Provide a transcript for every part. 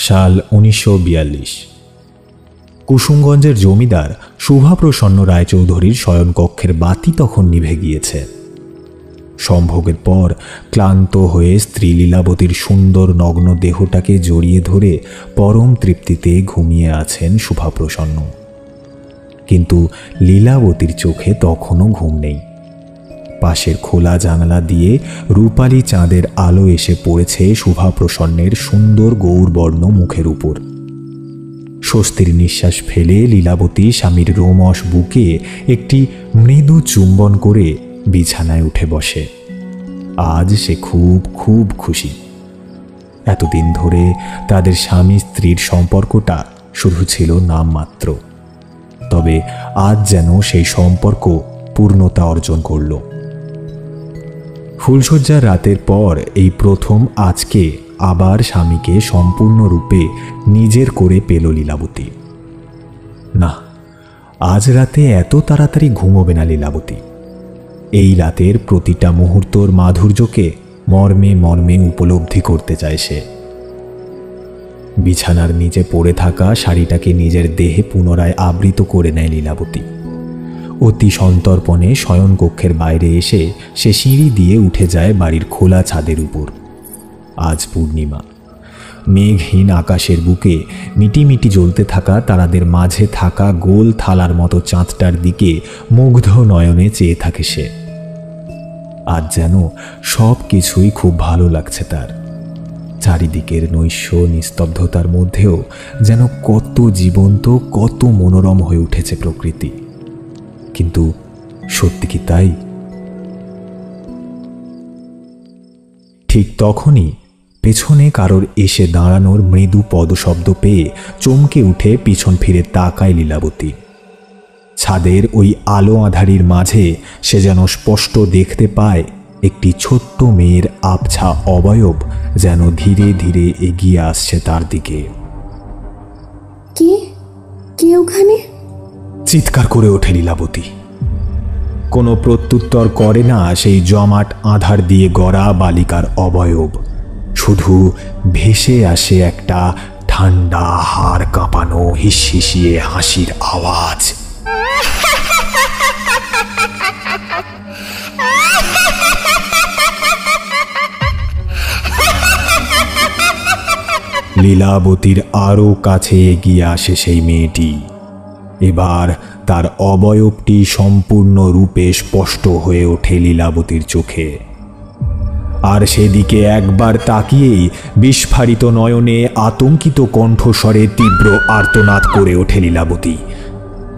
সাল 1942। কুসুমগঞ্জের জমিদার শুভাপ্রসন্ন রায়চৌধুরীর শয়নকক্ষের বাতি তখন নিভে গিয়েছে। সম্ভোগের পর ক্লান্ত হয়ে স্ত্রী লীলাবতীর সুন্দর নগ্ন দেহটাকে জড়িয়ে ধরে পরম তৃপ্তিতে ঘুমিয়ে আছেন শুভাপ্রসন্ন। কিন্তু লীলাবতীর চোখে তখনও ঘুম নেই। পাশের খোলা জানালা দিয়ে রূপালী চাঁদের আলো এসে পড়েছে শুভাপ্রসন্নের সুন্দর গৌরবর্ণ মুখের উপর। স্বস্তির নিঃশ্বাস ফেলে লীলাবতী স্বামীর রোমশ বুকে একটি মৃদু চুম্বন করে বিছানায় উঠে বসে। আজ সে খুব খুব খুশি। এতদিন ধরে তাদের স্বামী স্ত্রীর সম্পর্কটা শুধু ছিল নামমাত্র, তবে আজ যেন সেই সম্পর্ক পূর্ণতা অর্জন করল। ফুলশয্যার রাতের পর এই প্রথম আজকে আবার স্বামীকে সম্পূর্ণরূপে নিজের করে পেল লীলাবতী। না, আজ রাতে এত তাড়াতাড়ি ঘুমোবে না লীলাবতী। এই রাতের প্রতিটা মুহূর্তর মাধুর্যকে মর্মে মর্মে উপলব্ধি করতে চায় সে। বিছানার নিচে পড়ে থাকা শাড়িটাকে নিজের দেহে পুনরায় আবৃত করে নেয় লীলাবতী। অতি সন্তর্পণে শয়নকক্ষের বাইরে এসে সে সিঁড়ি দিয়ে উঠে যায় বাড়ির খোলা ছাদের উপর। আজ পূর্ণিমা। মেঘহীন আকাশের বুকে মিটিমিটি জ্বলতে থাকা তারাদের মাঝে থাকা গোল থালার মতো চাঁদটার দিকে মুগ্ধ নয়নে চেয়ে থাকে সে। আজ যেন সব কিছুই খুব ভালো লাগছে তার। চারিদিকের নৈশ নিস্তব্ধতার মধ্যেও যেন কত জীবন্ত, কত মনোরম হয়ে উঠেছে প্রকৃতি। কিন্তু সত্যি কি তাই? ঠিক তখনই পেছনে কারোর এসে দাঁড়ানোর মৃদু পদশব্দ পেয়ে চমকে উঠে পিছন ফিরে তাকায় লীলাবতী। ছাদের ওই আলো আঁধারির মাঝে সে যেন স্পষ্ট দেখতে পায় একটি ছোট্ট মেয়ের আবছা অবয়ব যেন ধীরে ধীরে এগিয়ে আসছে তার দিকে। কে ওখানে? চিৎকার করে ওঠে লীলাবতী। কোনো প্রত্যুত্তর করে না সেই জমাট আধার দিয়ে গড়া বালিকার অবয়ব। শুধু ভেসে আসে একটা ঠান্ডা হাড় কাঁপানো হিসহিসিয়ে হাসির আওয়াজ। লীলাবতীর আরো কাছে এগিয়ে আসে সেই মেয়েটি। এবার তার অবয়বটি সম্পূর্ণরূপে স্পষ্ট হয়ে ওঠে লীলাবতীর চোখে। আর সেদিকে একবার তাকিয়েই বিস্ফারিত নয়নে আতঙ্কিত কণ্ঠস্বরে তীব্র আর্তনাদ করে ওঠে লীলাবতী।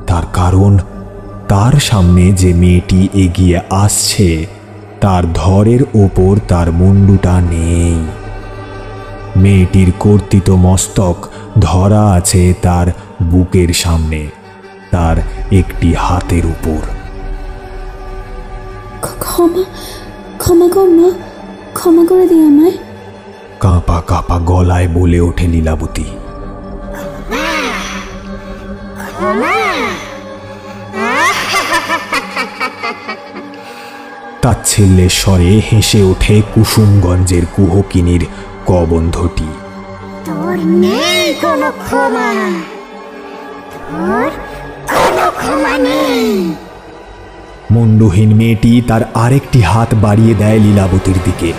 তার কারণ, তার সামনে যে মেয়েটি এগিয়ে আসছে তার ধরের ওপর তার মুন্ডুটা নেই। মেয়েটির কর্তিত মস্তক ধরা আছে তার বুকের সামনে, তার একটি হাতের উপর। ক্ষমা করে দিই আমায়, কাঁপা কাঁপা গলায় বলে ওঠে লীলাবতী। তাচ্ছিল্যের স্বরে হেসে ওঠে কুসুমগঞ্জের কুহকিনীর কবন্ধটি। তোর নেই কোনো ক্ষমা, তোর কোনো ক্ষমা নেই। মুন্ডুহীন মেয়েটি তার আরেকটি হাত বাড়িয়ে দেয় লীলাবতীর দিকে।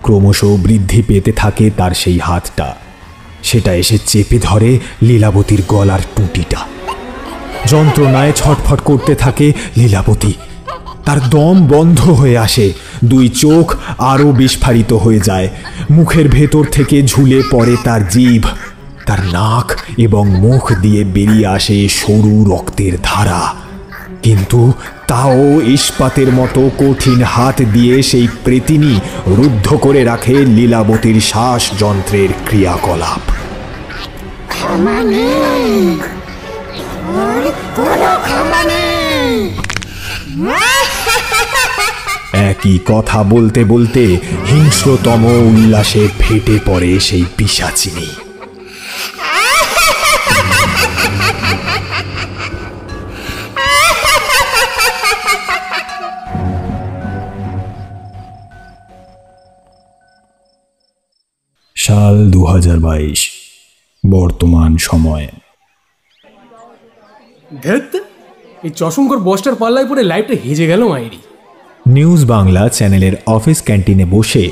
ক্রমশ বৃদ্ধি পেতে থাকে তার সেই হাতটা। সেটা এসে চেপে ধরে লীলাবতীর গলার টুটিটা। যন্ত্রণায় ছটফট করতে থাকে লীলাবতী। তার দম বন্ধ হয়ে আসে, দুই চোখ আরো বিস্ফারিত হয়ে যায়। মুখের ভেতর থেকে ঝুলে পড়ে তার জিভ। তার নাক এবং মুখ দিয়ে বেরিয়ে আসে সরু রক্তের ধারা। কিন্তু তাও ইস্পাতের মতো কঠিন হাত দিয়ে সেই প্রেতিনী রুদ্ধ করে রাখে লীলাবতীর শ্বাস যন্ত্রের ক্রিয়াকলাপ। ক্ষমা নেই, তোর কোনো ক্ষমা নেই। একই কথা বলতে বলতে হিংস্রতম উল্লাসে ফেটে পড়ে সেই পিশাচিনী। সাল 2022। বর্তমান সময়ে। ধ্যাত, এই চশমকর বসটার পাল্লায় পড়ে লাইফটা হেজে গেল মায়েরি। নিউজ বাংলা চ্যানেলের অফিস ক্যান্টিনে বসে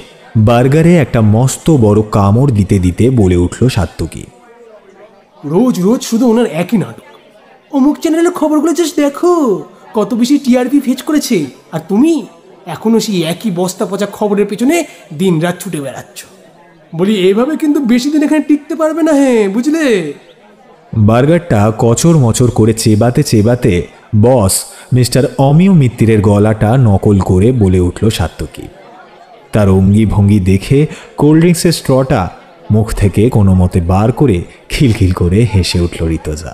বার্গারে একটা মস্ত বড় কামড় দিতে দিতে বলে উঠল সাত্তকী, রোজ রোজ শুধু ওনার একই নাটক। অমুক চ্যানেলের খবরগুলো জাস্ট দেখো, কত বেশি টিআরপি ফেচ করেছে, আর তুমি এখনো সেই একই বস্তা পচা খবরের পেছনে দিন রাত ছুটে বেড়াচ্ছ। বলি এইভাবে কিন্তু বেশি দিন এখানে টিকতে পারবে না, হ্যাঁ বুঝলে? বার্গারটা কচর মচর করে চেবাতে চেবাতে বস মিস্টার অমিয় মিত্তিরের গলাটা নকল করে বলে উঠল সাত্তকী। তার অঙ্গি ভঙ্গি দেখে কোল্ড ড্রিঙ্কসের স্ট্রটা মুখ থেকে কোনো মতে বার করে খিলখিল করে হেসে উঠল ঋতুজা।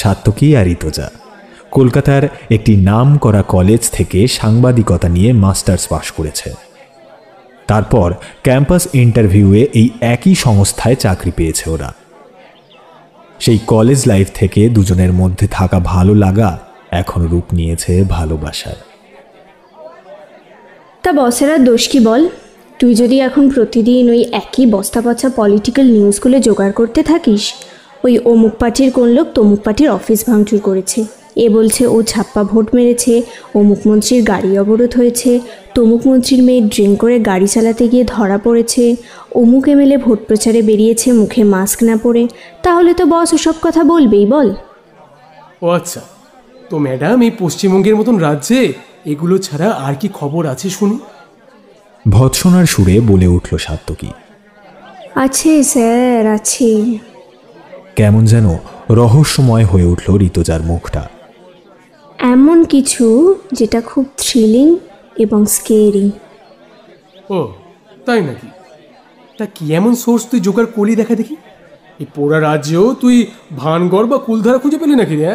সাত্তকী আর ঋতুজা কলকাতার একটি নামকরা কলেজ থেকে সাংবাদিকতা নিয়ে মাস্টার্স পাশ করেছে। তারপর ক্যাম্পাস ইন্টারভিউয়ে এই একই সংস্থায় চাকরি পেয়েছে ওরা। সেই কলেজ লাইফ থেকে দুজনের মধ্যে থাকা ভালো লাগা এখন রূপ নিয়েছে ভালোবাসার। তা বসেরা দোষ কি বল? তুই যদি এখন প্রতিদিন ওই একই বস্তা পচা পলিটিক্যাল নিউজগুলো জোগাড় করতে থাকিস, ওই অমুক পার্টির কোন লোক তমুক পার্টির অফিস ভাঙচুর করেছে, এ বলছে ও ছাপ্পা ভোট মেরেছে, অমুক মন্ত্রীর গাড়ি অবরোধ হয়েছে, তমুক মন্ত্রীর মেয়ে ড্রিঙ্ক করে গাড়ি চালাতে গিয়ে ধরা পড়েছে, অমুক এমএলএ ভোট প্রচারে বেরিয়েছে মুখে মাস্ক না পরে, তাহলে তো বস ওসব কথা বলবেই বল। ও আচ্ছা, তো ম্যাডাম এই পশ্চিমবঙ্গের মতন রাজ্যে এগুলো ছাড়া আর কি খবর আছে শুনি? ভৎসনার সুরে বলে উঠল সাত্তকী। আছে স্যার, আছে। কেমন যেন রহস্যময় হয়ে উঠল ঋতুজার মুখটা। এমন কিছু যেটা খুব থ্রিলিং এবং স্কেরি। ও তাই নাকি? তা কি এমন সোর্স তুই জোগাড় করলি দেখা দেখি? এই পোড়া রাজ্যেও তুই ভানগড় বা কুলধারা খুঁজে পেলি নাকি রে?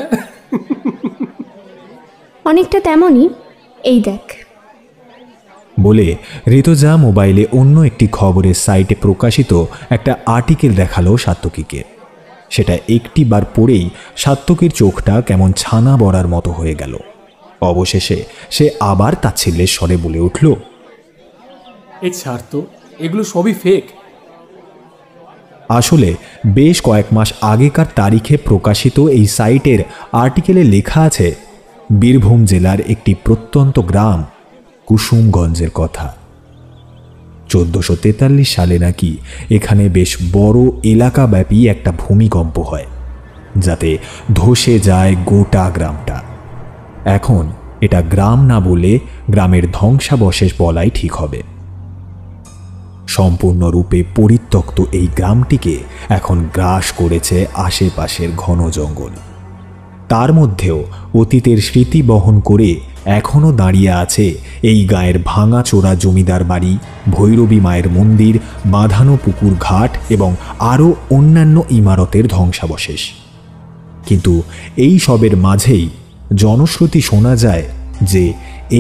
অনেকটা তেমনই, এই দেখ। বলে ঋতুজা মোবাইলে অন্য একটি খবরের সাইটে প্রকাশিত একটা আর্টিকেল দেখালো সাত্তকীকে। সেটা একটি বার পড়েই সাত্তকীর চোখটা কেমন ছানা বড়ার মতো হয়ে গেল। অবশেষে সে আবার তাচ্ছিল্যের স্বরে বলে উঠল, এই ছাড় তো, এগুলো সবই ফেক। আসলে বেশ কয়েক মাস আগেকার তারিখে প্রকাশিত এই সাইটের আর্টিকেলে লেখা আছে বীরভূম জেলার একটি প্রত্যন্ত গ্রাম কুসুমগঞ্জের কথা। 1443 সালে নাকি এখানে বেশ বড় এলাকাব্যাপী একটা ভূমিকম্প হয়, যাতে ধসে যায় গোটা গ্রামটা। এখন এটা গ্রাম না বলে গ্রামের ধ্বংসাবশেষ বলাই ঠিক হবে। সম্পূর্ণরূপে পরিত্যক্ত এই গ্রামটিকে এখন গ্রাস করেছে আশেপাশের ঘন জঙ্গল। তার মধ্যেও অতীতের স্মৃতি বহন করে এখনও দাঁড়িয়ে আছে এই গায়ের ভাঙাচোরা জমিদার বাড়ি, ভৈরবী মায়ের মন্দির, বাঁধানো পুকুর ঘাট এবং আরও অন্যান্য ইমারতের ধ্বংসাবশেষ। কিন্তু এই সবের মাঝেই জনশ্রুতি শোনা যায় যে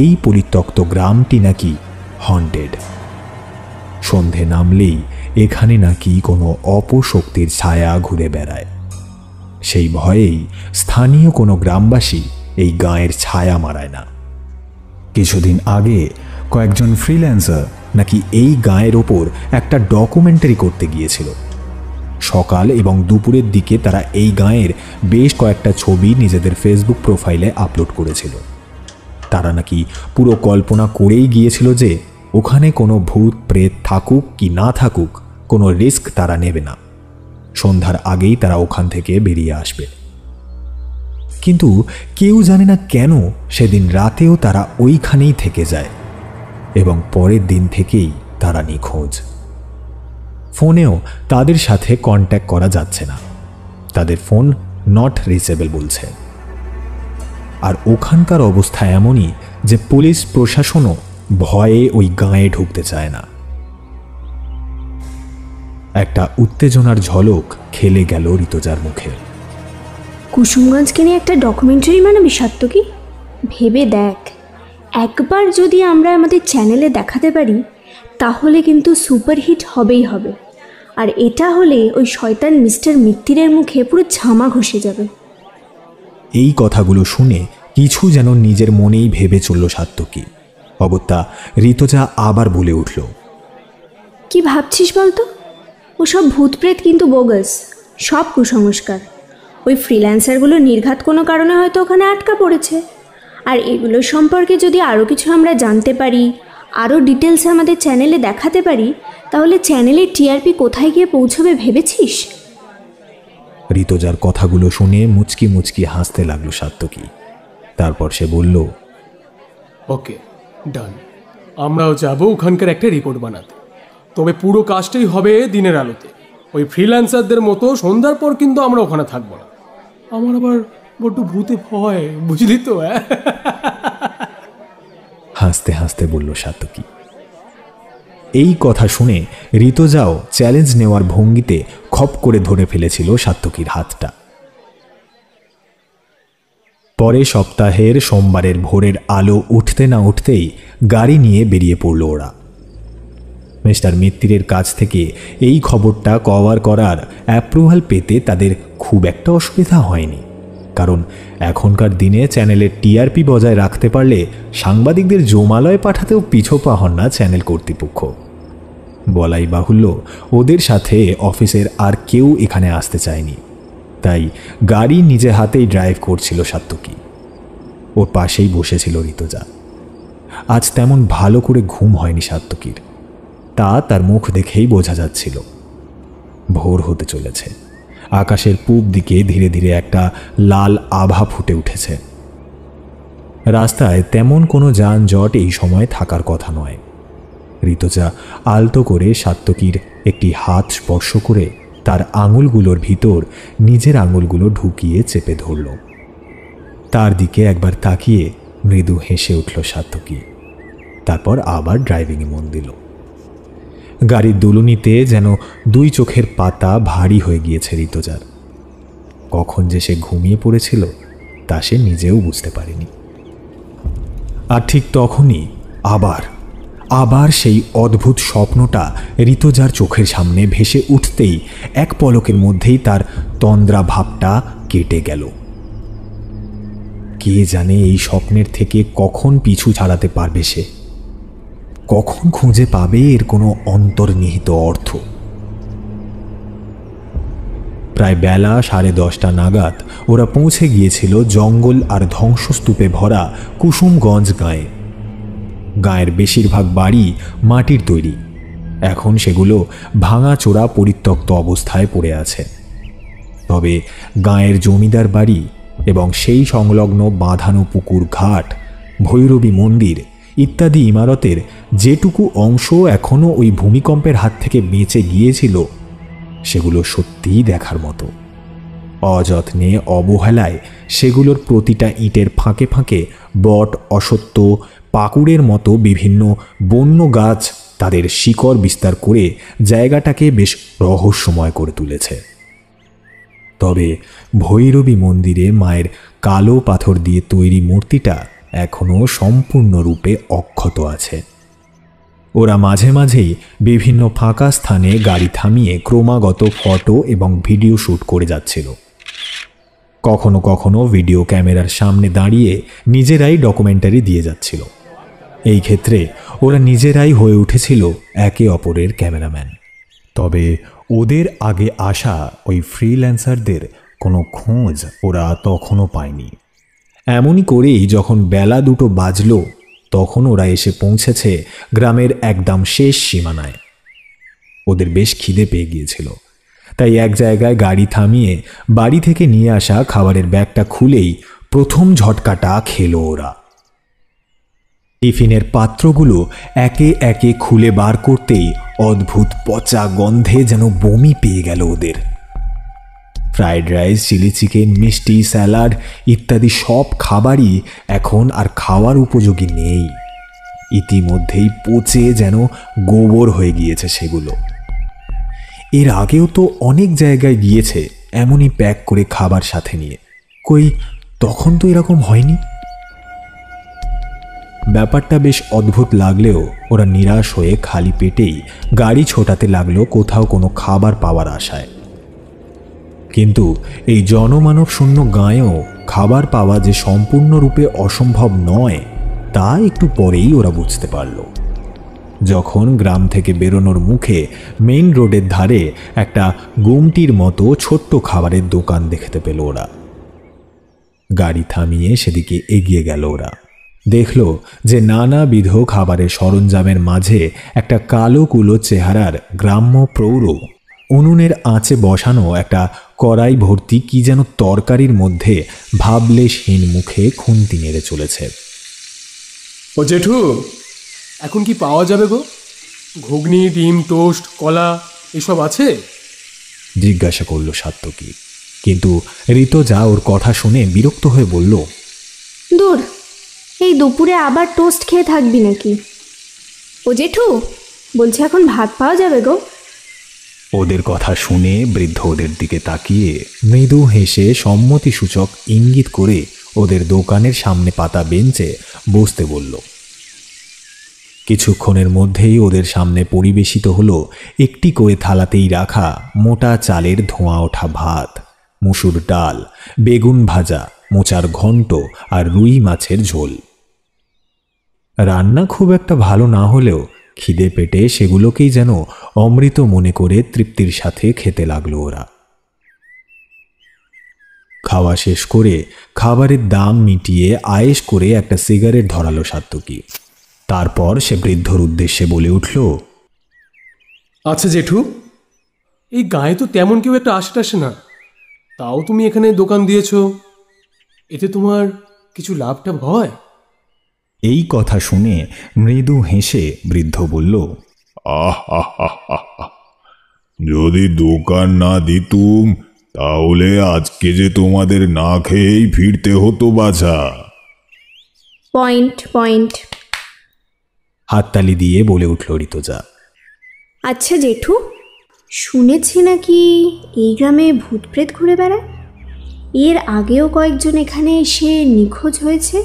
এই পরিত্যক্ত গ্রামটি নাকি হন্টেড। সন্ধে নামলেই এখানে নাকি কোনো অপশক্তির ছায়া ঘুরে বেড়ায়। সেই ভয়েই স্থানীয় কোনো গ্রামবাসী এই গাঁয়ের ছায়া মারায় না। কিছুদিন আগে কয়েকজন ফ্রিল্যান্সার নাকি এই গাঁয়ের ওপর একটা ডকুমেন্টারি করতে গিয়েছিল। সকাল এবং দুপুরের দিকে তারা এই গাঁয়ের বেশ কয়েকটা ছবি নিজেদের ফেসবুক প্রোফাইলে আপলোড করেছিল। তারা নাকি পুরো কল্পনা করেই গিয়েছিল যে ওখানে কোনো ভূত প্রেত থাকুক কি না থাকুক, কোনো রিস্ক তারা নেবে না। সন্ধ্যার আগেই তারা ওখান থেকে বেরিয়ে আসবে। কিন্তু কেউ জানে না কেন সেদিন রাতেও তারা ওইখানেই থেকে যায় এবং পরের দিন থেকেই তারা নিখোঁজ। ফোনেও তাদের সাথে কন্ট্যাক্ট করা যাচ্ছে না, তাদের ফোন নট রিচেবল বলছে। আর ওখানকার অবস্থা এমনই যে পুলিশ প্রশাসনও ভয়ে ওই গাঁয়ে ঢুকতে চায় না। একটা উত্তেজনার ঝলক খেলে গেল ঋতুজার মুখে। কুসুমগঞ্জকে নিয়ে একটা ডকুমেন্টারি মানে বিষাক্ত কি? ভেবে দেখ, একবার যদি আমরা আমাদের চ্যানেলে দেখাতে পারি তাহলে কিন্তু সুপারহিট হবেই হবে। আর এটা হলে ওই শয়তান মিস্টার মিত্তিরের মুখে পুরো ঝামা ঘষে যাবে। এই কথাগুলো শুনে কিছু যেন নিজের মনেই ভেবে চলল সাত্তকী। অগত্যা ঋতুজা আবার বলে উঠল, কি ভাবছিস বলতো? ওসব ভূতপ্রেত কিন্তু বোগাস, সব কুসংস্কার। ওই ফ্রিল্যান্সারগুলো নির্ঘাত কোনো কারণে হয়তো ওখানে আটকা পড়েছে। আর এগুলোর সম্পর্কে যদি আরও কিছু আমরা জানতে পারি, আরও ডিটেলসে আমাদের চ্যানেলে দেখাতে পারি, তাহলে চ্যানেলের টিআরপি কোথায় গিয়ে পৌঁছবে ভেবেছিস? ঋতুজার কথাগুলো শুনে মুচকি মুচকি হাসতে লাগলো সাত্তকী। তারপর সে বলল, ওকে, ডান। আমরাও যাব ওখানকার একটা রিপোর্ট বানাতে। তবে পুরো কাজটাই হবে দিনের আলোতে। ওই ফ্রিল্যান্সারদের মতো সন্ধ্যার পর কিন্তু আমরা ওখানে থাকবো না। আমার আবার বড্ড ভূতে ভয়, বুঝলি তো? হাসতে হাসতে বলল সাত্তকী। এই কথা শুনে ঋতুজাও চ্যালেঞ্জ নেওয়ার ভঙ্গিতে খপ করে ধরে ফেলেছিল সাত্তকীর হাতটা। পরে সপ্তাহের সোমবারের ভোরের আলো উঠতে না উঠতেই গাড়ি নিয়ে বেরিয়ে পড়ল ওরা। মিস্টার মিত্তিরের কাছ থেকে এই খবরটা কভার করার অ্যাপ্রুভাল পেতে তাদের খুব একটা অসুবিধা হয়নি, কারণ এখনকার দিনে চ্যানেলের টিআরপি বজায় রাখতে পারলে সাংবাদিকদের জমালয়ে পাঠাতেও পিছোপা হন না চ্যানেল কর্তৃপক্ষ। বলাই বাহুল্য, ওদের সাথে অফিসের আর কেউ এখানে আসতে চায়নি, তাই গাড়ি নিজে হাতেই ড্রাইভ করছিল সাত্তকী। ওর পাশেই বসেছিল ঋতুজা। আজ তেমন ভালো করে ঘুম হয়নি সাত্তকীর, তা তার মুখ দেখেই বোঝা যাচ্ছিল। ভোর হতে চলেছে, আকাশের পূব দিকে ধীরে ধীরে একটা লাল আভা ফুটে উঠেছে। রাস্তায় তেমন কোনো যানজট এই সময় থাকার কথা নয়। ঋতুজা আলতো করে সাত্তকীর একটি হাত স্পর্শ করে তার আঙুলগুলোর ভিতর নিজের আঙুলগুলো ঢুকিয়ে চেপে ধরল। তার দিকে একবার তাকিয়ে মৃদু হেসে উঠল সাত্তকী। তারপর আবার ড্রাইভিংয়ে মন দিল। গাড়ির দুলুনিতে যেন দুই চোখের পাতা ভারী হয়ে গিয়েছে ঋতুজার। কখন যে সে ঘুমিয়ে পড়েছিল তা সে নিজেও বুঝতে পারেনি। আর ঠিক তখনই আবার সেই অদ্ভুত স্বপ্নটা ঋতুজার চোখের সামনে ভেসে উঠতেই এক পলকের মধ্যেই তার তন্দ্রা ভাবটা কেটে গেল। কে জানে এই স্বপ্নের থেকে কখন পিছু ছাড়াতে পারবে সে, কখন খুঁজে পাবে এর কোনো অন্তর্নিহিত অর্থ। প্রায় বেলা 10:30 নাগাদ ওরা পৌঁছে গিয়েছিল জঙ্গল আর ধ্বংসস্তূপে ভরা কুসুমগঞ্জ গাঁয়ে। গাঁয়ের বেশিরভাগ বাড়ি মাটির তৈরি, এখন সেগুলো ভাঙাচোরা পরিত্যক্ত অবস্থায় পড়ে আছে। তবে গাঁয়ের জমিদার বাড়ি এবং সেই সংলগ্ন বাঁধানো পুকুর ঘাট, ভৈরবী মন্দির ইত্যাদি ইমারতের যেটুকু অংশ এখনও ওই ভূমিকম্পের হাত থেকে বেঁচে গিয়েছিল সেগুলো সত্যিই দেখার মতো। অযত্নে অবহেলায় সেগুলোর প্রতিটা ইটের ফাঁকে ফাঁকে বট, অশ্বত্থ, পাকুড়ের মতো বিভিন্ন বন্য গাছ তাদের শিকড় বিস্তার করে জায়গাটাকে বেশ রহস্যময় করে তুলেছে। তবে ভৈরবী মন্দিরে মায়ের কালো পাথর দিয়ে তৈরি মূর্তিটা এখনও সম্পূর্ণরূপে অক্ষত আছে। ওরা মাঝে মাঝেই বিভিন্ন ফাঁকা স্থানে গাড়ি থামিয়ে ক্রমাগত ফটো এবং ভিডিও শ্যুট করে যাচ্ছিল। কখনো কখনো ভিডিও ক্যামেরার সামনে দাঁড়িয়ে নিজেরাই ডকুমেন্টারি দিয়ে যাচ্ছিল। এই ক্ষেত্রে ওরা নিজেরাই হয়ে উঠেছিল একে অপরের ক্যামেরাম্যান। তবে ওদের আগে আসা ওই ফ্রিল্যান্সারদের কোনো খোঁজ ওরা তখনও পায়নি। এমনই করেই যখন বেলা 2টো বাজল তখন ওরা এসে পৌঁছেছে গ্রামের একদম শেষ সীমানায়। ওদের বেশ খিদে পেয়ে গিয়েছিল, তাই এক জায়গায় গাড়ি থামিয়ে বাড়ি থেকে নিয়ে আসা খাবারের ব্যাগটা খুলেই প্রথম ঝটকাটা খেলো ওরা। টিফিনের পাত্রগুলো একে একে খুলে বার করতেই অদ্ভুত পচা গন্ধে যেন বমি পেয়ে গেল ওদের। ফ্রাইড রাইস, চিলি চিকেন, মিষ্টি, স্যালাড ইত্যাদি সব খাবারই এখন আর খাওয়ার উপযোগী নেই। ইতিমধ্যেই পচে যেন গোবর হয়ে গিয়েছে সেগুলো। এর আগেও তো অনেক জায়গায় গিয়েছে এমনই প্যাক করে খাবার সাথে নিয়ে, কই তখন তো এরকম হয়নি। ব্যাপারটা বেশ অদ্ভুত লাগলেও ওরা নিরাশ হয়ে খালি পেটেই গাড়ি ছোটাতে লাগলো কোথাও কোনো খাবার পাওয়ার আশায়। কিন্তু এই জনমানব শূন্য গাঁয়েও খাবার পাওয়া যে সম্পূর্ণরূপে অসম্ভব নয় তা একটু পরেই ওরা বুঝতে পারল। যখন গ্রাম থেকে বেরোনোর মুখে মেইন রোডের ধারে একটা গুমটির মতো ছোট্ট খাবারের দোকান দেখতে পেল ওরা। গাড়ি থামিয়ে সেদিকে এগিয়ে গেল ওরা। দেখল যে নানাবিধ খাবারের সরঞ্জামের মাঝে একটা কালো কুলো চেহারার গ্রাম্য প্রৌঢ় উনুনের আঁচে বসানো একটা কড়াই ভর্তি কি যেন তরকারির মধ্যে ভাবলেশহীন মুখে খুন্তি নেড়ে চলেছে। ও জেঠু, এখন কি পাওয়া যাবে গো? ঘুগনি, ডিম, টোস্ট, কলা এসব আছে? জিজ্ঞাসা করল সাত্তকী, কিন্তু ঋতুজা ওর কথা শুনে বিরক্ত হয়ে বলল, দূর, এই দুপুরে আবার টোস্ট খেয়ে থাকবি নাকি? ও জেঠু, বলছে এখন ভাত পাওয়া যাবে গো। ওদের কথা শুনে বৃদ্ধ ওদের দিকে তাকিয়ে মৃদু হেসে সম্মতিসূচক ইঙ্গিত করে ওদের দোকানের সামনে পাতা বেঞ্চে বসতে বলল। কিছুক্ষণের মধ্যেই ওদের সামনে পরিবেশিত হলো একটি করে থালাতেই রাখা মোটা চালের ধোঁয়া ওঠা ভাত, মুসুর ডাল, বেগুন ভাজা, মোচার ঘন্ট আর রুই মাছের ঝোল। রান্না খুব একটা ভালো না হলেও খিদে পেটে সেগুলোকেই যেন অমৃত মনে করে তৃপ্তির সাথে খেতে লাগলো ওরা। খাওয়া শেষ করে খাবারের দাম মিটিয়ে আয়েশ করে একটা সিগারেট ধরালো সাত্তকী। তারপর সে বৃদ্ধর উদ্দেশ্যে বলে উঠল, আচ্ছা জেঠু, এই গায়ে তো তেমন কেউ একটা আসে না, তাও তুমি এখানে দোকান দিয়েছ, এতে তোমার কিছু লাভটা হয়? এই কথা শুনে মৃদু হেসে বৃদ্ধ বলল, যদি দোকান না দিতুম তাহলে আজকে যে তোমাদের না খেয়েই ফিরতে হতো বাছা। Point point. হাততালি দিয়ে বলে উঠল ঋতুজা। আচ্ছা জেঠু, শুনেছি নাকি এই গ্রামে ভূতপ্রেত ঘুরে বেড়ায়? এর আগেও কয়েকজন এখানে এসে নিখোঁজ হয়েছে।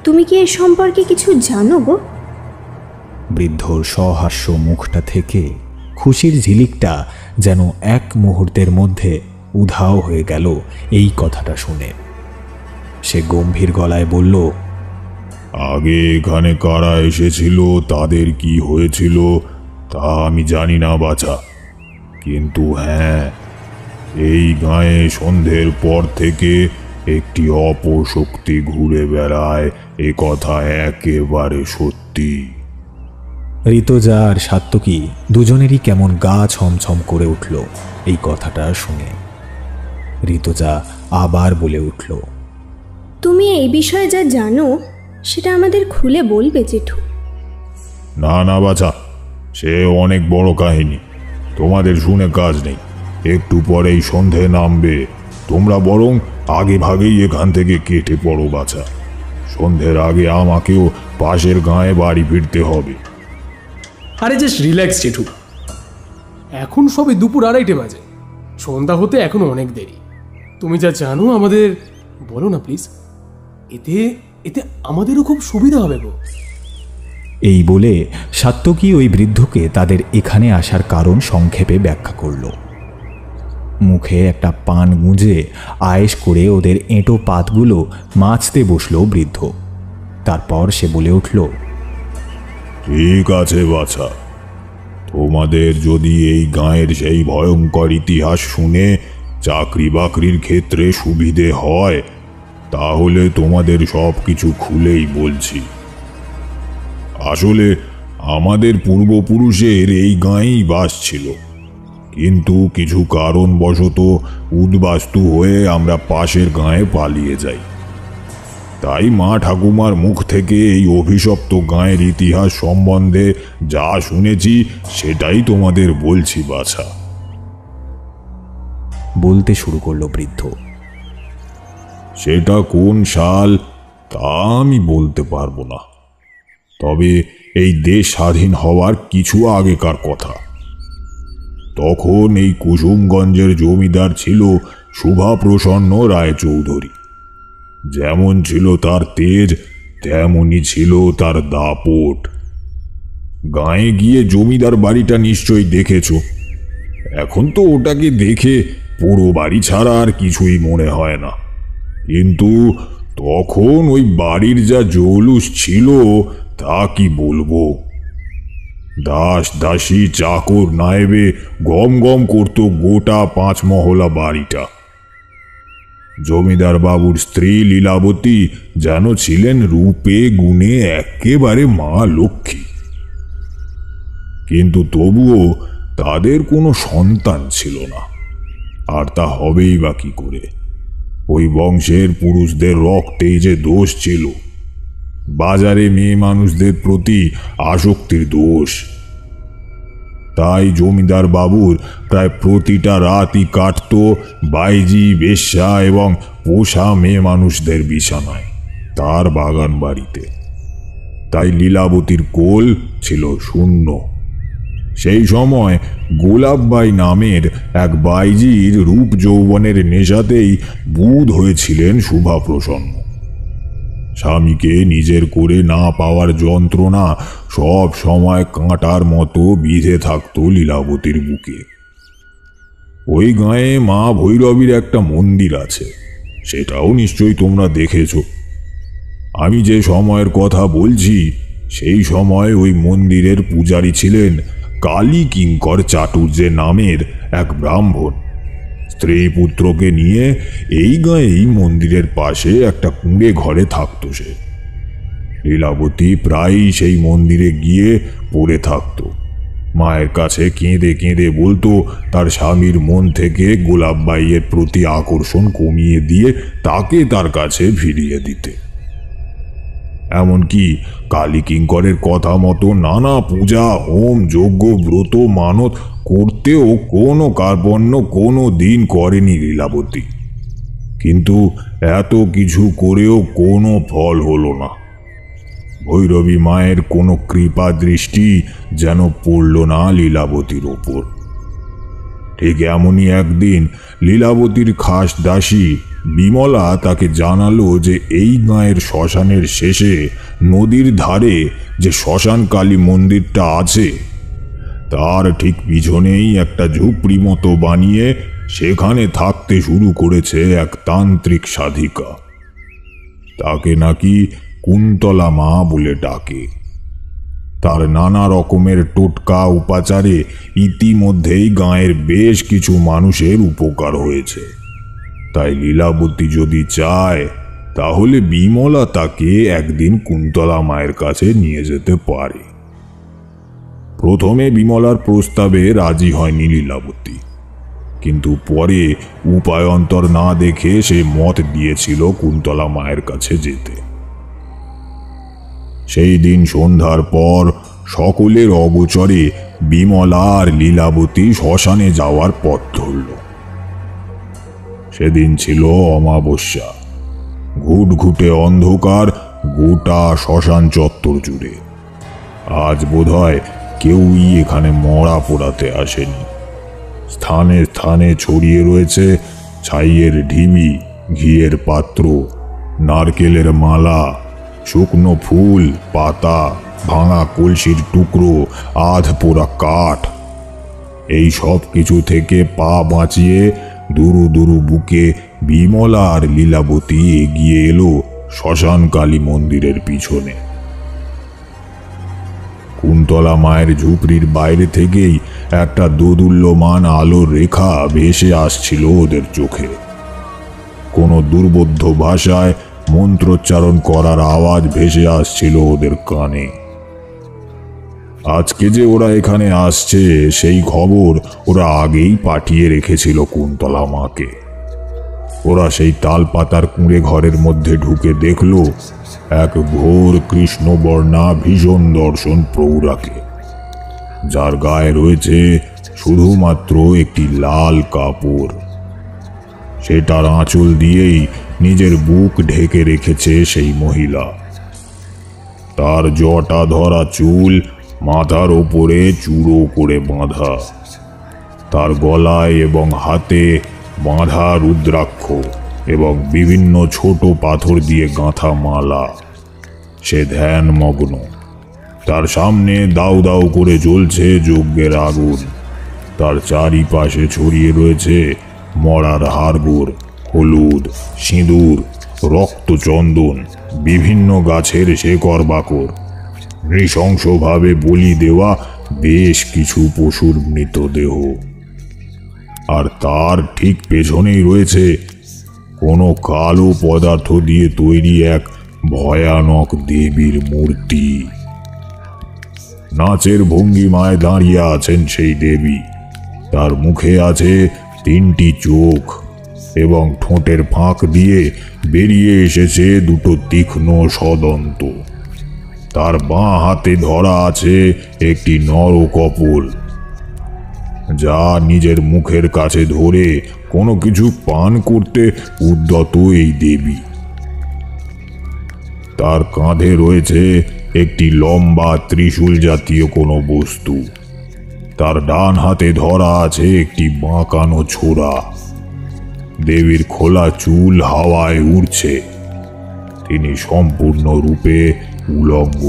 তুমি কি এ সম্পর্কে কিছু জানো গো? বৃদ্ধর সহাস্য মুখটা থেকে খুশির ঝিলিকটা যেন এক মুহূর্তের মধ্যে উধাও হয়ে গেল এই কথাটা শুনে। সে গম্ভীর গলায় বলল, আগে এখানে কারা এসেছিল, তাদের কি হয়েছিল তা আমি জানি না বাছা, কিন্তু হ্যাঁ, এই গায়ে সন্ধ্যের পর থেকে একটি অপশক্তি ঘুরে বেড়ায়, এ কথা একেবারে সত্যি। ঋতুজা আর সাত্তকী দুজনেরই কেমন গা ছমছম করে উঠল এই কথাটা শুনে। ঋতুজা আবার বলে উঠল, তুমি এই বিষয়ে যা জানো সেটা আমাদের খুলে বলবে জেঠু। না না বাছা, সে অনেক বড় কাহিনী, তোমাদের শুনে কাজ নেই। একটু পরেই সন্ধে নামবে, তোমরা বরং আগে ভাগেই এখান থেকে কেটে পড়ো বাছা। সন্ধ্যের আগে আমাকেও পাশের গাঁয়ে বাড়ি ফিরতে হবে। আরে জাস্ট রিল্যাক্স জেঠু, এখন সবে দুপুর 2:30 বাজে, সন্ধ্যা হতে এখনো অনেক দেরি। তুমি যা জানো আমাদের বলো না প্লিজ, এতে এতে আমাদেরও খুব সুবিধা হবে গো। এই বলে সাত্তকী ওই বৃদ্ধকে তাদের এখানে আসার কারণ সংক্ষেপে ব্যাখ্যা করল। মুখে একটা পান গুঁজে আয়েশ করে ওদের এঁটো পাতগুলো মাছতে বসল বৃদ্ধ। তারপর সে বলে উঠল, ঠিক আছে বাছা, তোমাদের যদি এই গাঁয়ের সেই ভয়ঙ্কর ইতিহাস শুনে চাকরি বাকরির ক্ষেত্রে সুবিধে হয় তাহলে তোমাদের সব কিছু খুলেই বলছি। আসলে আমাদের পূর্বপুরুষের এই গাঁয়েই বাস ছিল, কিন্তু কিছু কারণবশত উদ্বাস্তু হয়ে আমরা পাশের গাঁয়ে পালিয়ে যাই। তাই মা ঠাকুমার মুখ থেকে এই অভিশপ্ত গাঁয়ের ইতিহাস সম্বন্ধে যা শুনেছি সেটাই তোমাদের বলছি বাছা। বলতে শুরু করলো বৃদ্ধ। সেটা কোন সাল তা আমি বলতে পারবো না, তবে এই দেশ স্বাধীন হওয়ার কিছু আগেকার কথা। তখন এই কুসুমগঞ্জের জমিদার ছিল শুভাপ্রসন্ন রায়চৌধুরী। যেমন ছিল তার তেজ, তেমনই ছিল তার দাপট। গাঁয়ে গিয়ে জমিদার বাড়িটা নিশ্চয়ই দেখেছ। এখন তো ওটাকে দেখে পুরো বাড়ি ছাড়া আর কিছুই মনে হয় না, কিন্তু তখন ওই বাড়ির যা জৌলুস ছিল তা কি বলবো। দাস দাসী চাকর নায়েবে গম গম করত গোটা 5 মহলা বাড়িটা। জমিদার বাবুর স্ত্রী লীলাবতী যেন ছিলেন রূপে গুণে একেবারে মা লক্ষ্মী। কিন্তু তবুও তাদের কোনো সন্তান ছিল না, আর তা হবেই বা কি করে? ওই বংশের পুরুষদের রক্তেই যে দোষ ছিল, বাজারে মেয়ে মানুষদের প্রতি আসক্তির দোষ। তাই জমিদার বাবুর প্রায় প্রতিটা রাতই কাটত বাইজি, বেশ্যা এবং পোষা মেয়ে মানুষদের বিছানায়, তার বাগান বাড়িতে। তাই লীলাবতীর কোল ছিল শূন্য। সেই সময় গোলাপবাই নামের এক বাইজির রূপ যৌবনের নেশাতেই বুঁদ হয়েছিলেন শুভাপ্রসন্ন। স্বামীকে নিজের করে না পাওয়ার যন্ত্রণা সব সময় কাঁটার মতো বিঁধে থাকত লীলাবতীর বুকে। ওই গাঁয়ে মা ভৈরবীর একটা মন্দির আছে, সেটাও নিশ্চয়ই তোমরা দেখেছ। আমি যে সময়ের কথা বলছি সেই সময় ওই মন্দিরের পূজারী ছিলেন কালী কিঙ্কর চাটুর্যে নামের এক ব্রাহ্মণ। স্ত্রী পুত্রকে নিয়ে এই গাঁয়েই মন্দিরের পাশে একটা কুঁড়ে ঘরে থাকত সে। লীলাবতী প্রায়ই সেই মন্দিরে গিয়ে পড়ে থাকত। মায়ের কাছে কেঁদে কেঁদে বলতো তার স্বামীর মন থেকে গোলাপবাইয়ের প্রতি আকর্ষণ কমিয়ে দিয়ে তাকে তার কাছে ফিরিয়ে দিতে। এমনকি কালী কিঙ্করের কথা মতো নানা পূজা, হোম, যজ্ঞ, ব্রত, মানত করতেও কোনো কার্পণ্য কোনো দিন করেনি লীলাবতী। কিন্তু এত কিছু করেও কোনো ফল হলো না। ভৈরবী মায়ের কোনো কৃপা দৃষ্টি যেন পড়ল না লীলাবতীর ওপর। ঠিক এমনই একদিন লীলাবতীর খাস দাসী বিমলা তাকে জানালো যে এই গাঁয়ের শ্মশানের শেষে নদীর ধারে যে শ্মশান কালী মন্দিরটা আছে, তার ঠিক পিছনেই একটা ঝুপড়ি মতো বানিয়ে সেখানে থাকতে শুরু করেছে এক তান্ত্রিক সাধিকা। তাকে নাকি কুন্তলা মা বলে ডাকে। তার নানা রকমের টোটকা উপাচারে ইতিমধ্যেই গাঁয়ের বেশ কিছু মানুষের উপকার হয়েছে। তাই লীলাবতী যদি চায় তাহলে বিমলা তাকে একদিন কুন্তলা মায়ের কাছে নিয়ে যেতে পারে। প্রথমে বিমলার প্রস্তাবে রাজি হয়নি লীলাবতী, কিন্তু পরে উপায়ন্তর না দেখে সে মত দিয়েছিল কুন্তলা মায়ের কাছে যেতে। সেই দিন সন্ধ্যার পর সকলের অগোচরে বিমলা আর লীলাবতী শ্মশানে যাওয়ার পথ ধরল। সেদিন ছিল অমাবস্যা। ঘুটঘুটে অন্ধকার গোটা শ্মশান চত্বর জুড়ে। আজ বোধহয় কেউই এখানে মরা পোড়াতে আসেনি। স্থানে স্থানে ছড়িয়ে রয়েছে ছাইয়ের ঢিবি, ঘিয়ের পাত্র, নারকেলের মালা, শুকনো ফুল, পাতা, ভাঙা কলসির টুকরো, আধ পোড়া কাঠ। এই সব কিছু থেকে পা বাঁচিয়ে দুরু দুরু বুকে বিমলা আর লীলাবতী এগিয়ে এলো শ্মশান কালী মন্দিরের পিছনে। কুন্তলা মায়ের ঝুপড়ির বাইরে থেকেই একটা দোদুল্যমান আলোর রেখা ভেসে আসছিল ওদের চোখে। কোনো দুর্বোধ্য ভাষায় মন্ত্রোচ্চারণ করার আওয়াজ ভেসে আসছিল ওদের কানে। আজকে যে ওরা এখানে আসছে সেই খবর ওরা আগেই পাঠিয়ে রেখেছিল কুন্তলা মাকে। ওরা সেই তালপাতার কুঁড়ে ঘরের মধ্যে ঢুকে দেখল এক ঘোর কৃষ্ণবর্ণা ভীষণ দর্শন প্রৌঢ়াকে, যার গায়ে রয়েছে শুধুমাত্র একটি লাল কাপড়। সেটার আঁচল দিয়েই নিজের বুক ঢেকে রেখেছে সেই মহিলা। তার জটা ধরা চুল মাথার ওপরে চূড়ো করে বাঁধা, তার গলায় এবং হাতে বাঁধা রুদ্রাক্ষ এবং বিভিন্ন ছোট পাথর দিয়ে গাঁথা মালা। সে ধ্যানমগ্ন। তার সামনে দাউ দাউ করে জ্বলছে যজ্ঞের আগুন। তার চারিপাশে ছড়িয়ে রয়েছে মরার হাড়গোড়, হলুদ, সিঁদুর, রক্তচন্দন, বিভিন্ন গাছের শেকড় বাকড়, নৃশংসভাবে বলি দেওয়া বেশ কিছু পশুর মৃতদেহ, আর তার ঠিক পেছনেই রয়েছে কোনো কালো পদার্থ দিয়ে তৈরি এক ভয়ানক দেবীর মূর্তি। নাচের ভঙ্গিমায় দাঁড়িয়ে আছেন সেই দেবী। তার মুখে আছে 3টি চোখ এবং ঠোঁটের ফাঁক দিয়ে বেরিয়ে এসেছে 2টো তীক্ষ্ণ সদন্ত। তার বাঁ হাতে ধরা আছে একটি নরকপল, যা নিজের মুখের কাছে ধরে কোনো কিছু পান করতে উদ্যত এই দেবী। তার কাঁধে রয়েছে একটি লম্বা ত্রিশূল জাতীয় কোনো বস্তু। তার ডান হাতে ধরা আছে একটি বাঁকানো ছোরা। দেবীর খোলা চুল হাওয়ায় উড়ছে। তিনি সম্পূর্ণরূপে উলঙ্গ।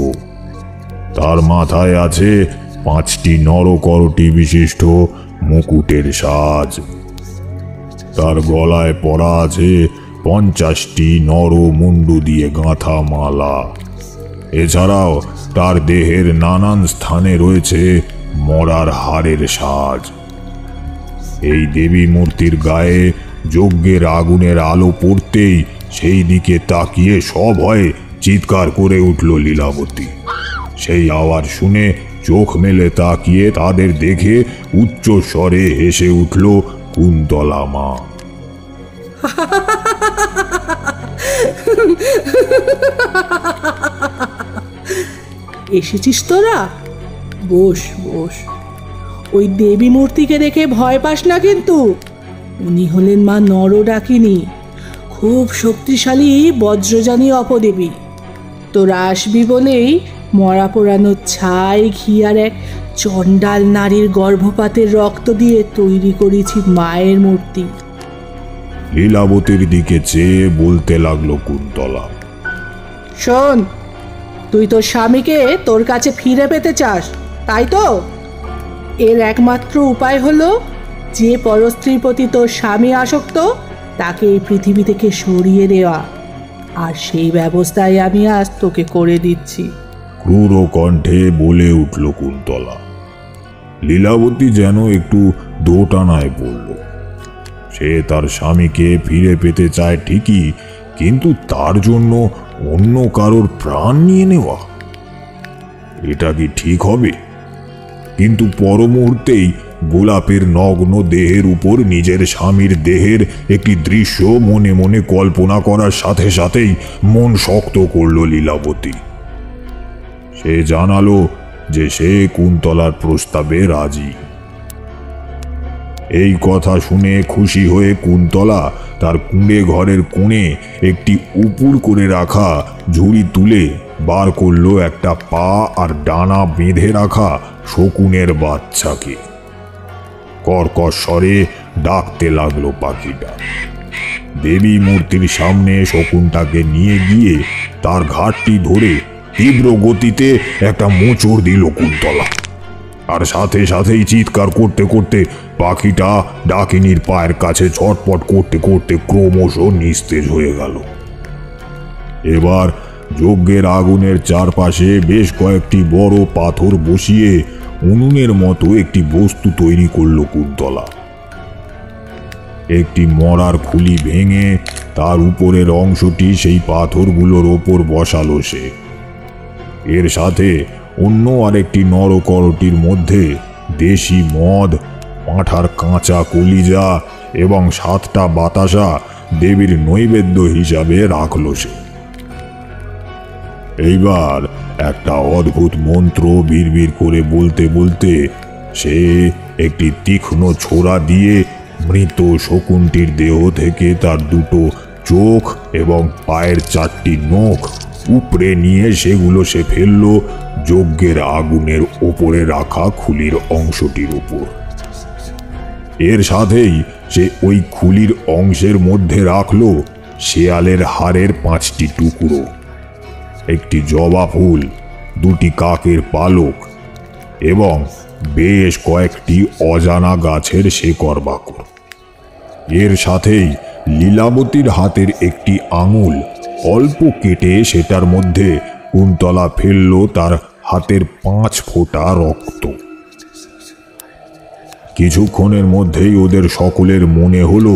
তার মাথায় আছে 5টি নরকরটি বিশিষ্ট মুকুটের সাজ। তার গলায় পরা আছে 50টি নরমুন্ডু দিয়ে গাঁথা মালা। এছাড়াও তার দেহের নানান স্থানে রয়েছে মরার হাড়ের সাজ। এই দেবী মূর্তির গায়ে যজ্ঞের আগুনের আলো পড়তেই সেই দিকে তাকিয়ে সভয়ে চিৎকার করে উঠল লীলাবতী। সেই আওয়াজ শুনে চোখ মেলে তাকিয়ে তাদের দেখে উচ্চ স্বরে হেসে উঠল কুন্তলা মা। এসেছিস তোরা? বস বস। ওই দেবী মূর্তিকে দেখে ভয় পাস না কিন্তু। উনি হলেন মা নরডাকিনী, খুব শক্তিশালী বজ্রযানী অপদেবী। তোরা আসবি বলেই মরা পোড়ানো ছাই, ঘি আর এক চণ্ডাল নারীর গর্ভপাতের রক্ত দিয়ে তৈরি করেছি মায়ের মূর্তি। লীলাবতীর দিকে চেয়ে বলতে লাগলো কুন্তলা, শোন, তুই তোর স্বামীকে তোর কাছে ফিরে পেতে চাস, তাই তো? এর একমাত্র উপায় হলো যে পরস্ত্রীর প্রতি তোর স্বামী আসক্ত তাকে এই পৃথিবী থেকে সরিয়ে দেওয়া। আর সেই ব্যবস্থাই আমি আজ তোকে করে দিচ্ছি। ক্রূর কণ্ঠে বলে উঠল কুন্তলা। লীলাবতী যেন একটু দোটানায় পড়ল। সে তার স্বামীকে ফিরে পেতে চায় ঠিকই, কিন্তু তার জন্য অন্য কারোর প্রাণ নিয়ে নেওয়া, এটা কি ঠিক হবে? কিন্তু পর মুহূর্তেই গোলাপের নগ্ন দেহের উপর নিজের স্বামীর দেহের একটি দৃশ্য মনে মনে কল্পনা করার সাথে সাথেই মন শক্ত করল লীলাবতী। সে জানালো যে সে কুন্তলার প্রস্তাবে রাজি। এই কথা শুনে খুশি হয়ে কুন্তলা তার কুঁড়ে ঘরের কোণে একটি উপুর করে রাখা ঝুড়ি তুলে বার করলো একটা পা আর ডানা বেঁধে রাখা শকুনের বাচ্চাকে। কর্কশ স্বরে ডাকতে লাগলো পাখিটা। দেবী মূর্তির সামনে শকুনটাকে নিয়ে গিয়ে তার ঘাটটি ধরে তীব্র গতিতে একটা মোচড় দিল কুন্তলা, আর সাথে সাথেই চিৎকার করতে করতে পাখিটা ডাকিনীর পায়ের কাছে ছটপট করতে করতে ক্রমশ নিস্তেজ হয়ে গেল। এবার যজ্ঞের আগুনের চারপাশে বেশ কয়েকটি বড় পাথর বসিয়ে উনুনের মতো একটি বস্তু তৈরি করল কুন্তলা। একটি মরার খুলি ভেঙে তার উপরের অংশটি সেই পাথরগুলোর ওপর বসালো সে। এর সাথে অন্য আরেকটি নরকরটির মধ্যে দেশি মদ, পাঁঠার কাঁচা কলিজা এবং 7টা বাতাসা দেবীর নৈবেদ্য হিসাবে রাখল সে। এইবার একটা অদ্ভুত মন্ত্র বিড়বিড় করে বলতে বলতে সে একটি তীক্ষ্ণ ছোরা দিয়ে মৃত শকুনটির দেহ থেকে তার 2টো চোখ এবং পায়ের 4টি নখ উপড়ে নিয়ে সেগুলো সে ফেলল যজ্ঞের আগুনের ওপরে রাখা খুলির অংশটির উপর। এর সাথেই সে ওই খুলির অংশের মধ্যে রাখল শেয়ালের হাড়ের 5টি টুকরো, একটি জবা ফুল, 2টি কাকের পালক এবং বেশ কয়েকটি অজানা গাছের শেকড় বাকড়। এর সাথেই লীলাবতীর হাতের একটি আঙুল অল্প কেটে সেটার মধ্যে কুন্তলা ফেলল তার হাতের 5 ফোঁটা রক্ত। কিছুক্ষণের মধ্যেই ওদের সকলের মনে হলো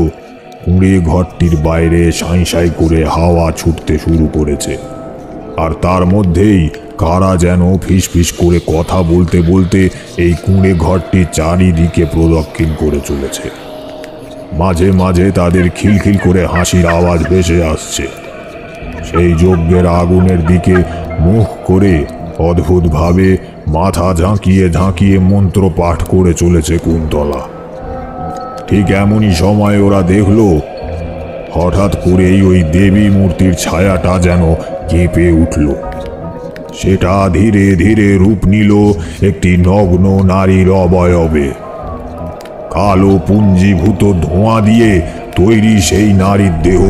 কুঁড়ে ঘরটির বাইরে সাঁই সাঁই করে হাওয়া ছুটতে শুরু করেছে, আর তার মধ্যেই কারা যেন ফিসফিস করে কথা বলতে বলতে এই কুঁড়ে ঘরটি চারিদিকে প্রদক্ষিণ করে চলেছে। মাঝে মাঝে তাদের খিলখিল করে হাসির আওয়াজ ভেসে আসছে। সেই যজ্ঞের আগুনের দিকে মুখ করে অদ্ভুতভাবে মাথা ঝাঁকিয়ে ঝাঁকিয়ে মন্ত্র পাঠ করে চলেছে কুন্তলা। ঠিক এমনই সময় ওরা দেখল হঠাৎ করেই ওই দেবী মূর্তির ছায়াটা যেন কেঁপে উঠল। সেটা ধীরে ধীরে রূপ নিল একটি নগ্ন নারীর অবয়বে। কালো পুঞ্জীভূত ধোঁয়া দিয়ে তৈরি সেই নারীর দেহ।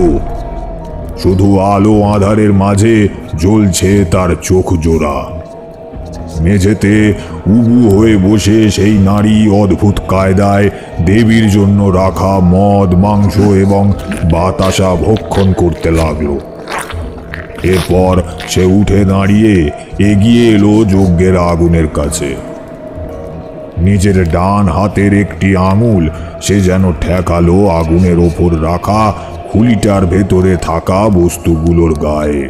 শুধু আলো আঁধারের মাঝে জ্বলছে তার চোখ জোড়া। মেঝেতে উবু হয়ে বসে সেই নারী অদ্ভুত কায়দায় দেবীর জন্য রাখা মদ, মাংস এবং বাতাসা ভক্ষণ করতে লাগলো। এরপর সে উঠে দাঁড়িয়ে এগিয়ে এলো যজ্ঞের আগুনের কাছে। নিজের ডান হাতের একটি আঙুল সে যেন ঠেকালো আগুনের ওপর রাখা খুলিটার ভেতরে থাকা বস্তুগুলোর গায়ে।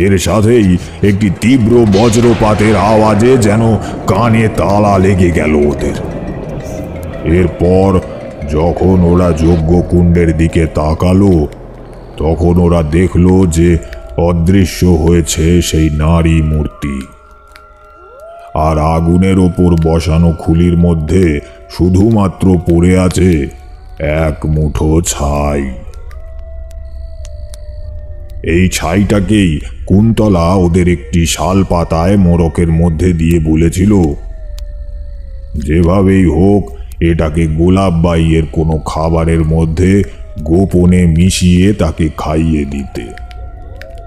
এর সাথেই একটি তীব্র বজ্রপাতের আওয়াজে যেন কানে তালা লেগে গেল ওদের। এরপর যখন ওরা যজ্ঞকুণ্ডের দিকে তাকালো তখন ওরা দেখল যে অদৃশ্য হয়েছে সেই নারী মূর্তি, আর আগুনের ওপর বসানো খুলির মধ্যে শুধুমাত্র পড়ে আছে এক মুঠো ছাই। এই ছাইটাকেই কুন্তলা ওদের একটি শাল পাতায় মোড়কের মধ্যে দিয়ে বলেছিল যেভাবেই হোক এটাকে গোলাপ বাইয়ের কোনো খাবারের মধ্যে গোপনে মিশিয়ে তাকে খাইয়ে দিতে।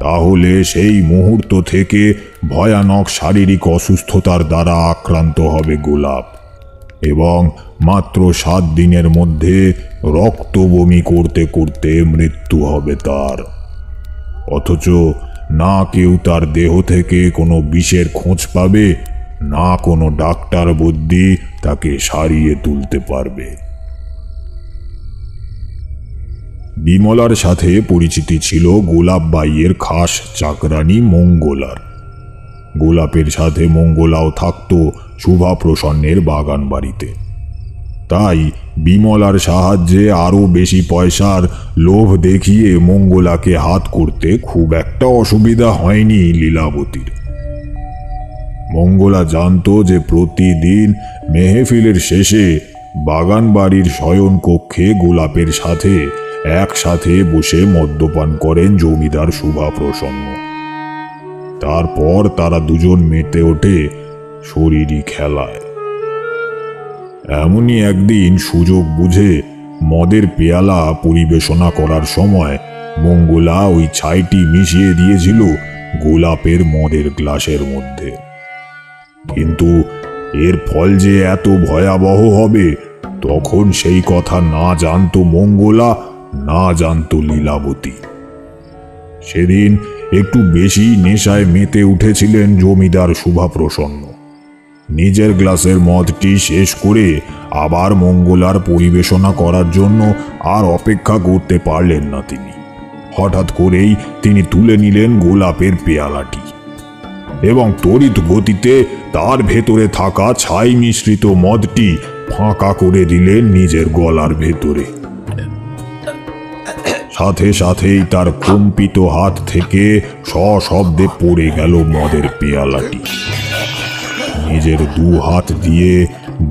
তাহলে সেই মুহূর্ত থেকে ভয়ানক শারীরিক অসুস্থতার দ্বারা আক্রান্ত হবে গোলাপ এবং মাত্র 7 দিনের মধ্যে রক্ত বমি করতে করতে মৃত্যু হবে তার। অথচ না কেউ তার দেহ থেকে কোনো বিষের খোঁজ পাবে, না কোনো ডাক্তার বুদ্ধি তাকে সারিয়ে তুলতে পারবে। বিমলার সাথে পরিচিতি ছিল গোলাপ বাইয়ের খাস চাকরানি মঙ্গলার। গোলাপের সাথে মঙ্গলাও থাকতো শুভা প্রসন্নের বাগান বাড়িতে। তাই বিমলার সাহায্যে আরো বেশি পয়সার লোভ দেখিয়ে মঙ্গলাকে হাত করতে খুব একটা অসুবিধা হয়নি লীলাবতীর। মঙ্গলা জানতো যে প্রতিদিন মেহফিলের শেষে বাগান বাড়ির শয়ন কক্ষে গোলাপের সাথে একসাথে বসে মদ্যপান করেন জমিদার শুভা প্রসন্ন। তারপর তারা দুজন মেতে ওঠে শরীরী খেলায়। এমনই একদিন সুযোগ বুঝে মদের পেয়ালা পরিবেশনা করার সময় মঙ্গলা ওই ছাইটি মিশিয়ে দিয়েছিল গোলাপের মদের গ্লাসের মধ্যে। কিন্তু এর ফল যে এত ভয়াবহ হবে তখন সেই কথা না জানতো মঙ্গলা, না জানতো লীলাবতী। সেদিন একটু বেশি নেশায় মেতে উঠেছিলেন জমিদার শুভা প্রসন্ন। নিজের গ্লাসের মদটি শেষ করে আবার মঙ্গলার পরিবেশনা করার জন্য আর অপেক্ষা করতে পারলেন না তিনি। হঠাৎ করেই তিনি তুলে নিলেন গোলাপের পেয়ালাটি এবং তড়িৎ গতিতে তার ভেতরে থাকা ছাই মিশ্রিত মদটি ফাঁকা করে দিলেন নিজের গলার ভেতরে। সাথে সাথেই তার কম্পিত হাত থেকে সশব্দে পড়ে গেল মদের পেয়ালাটি। নিজের 2 হাত দিয়ে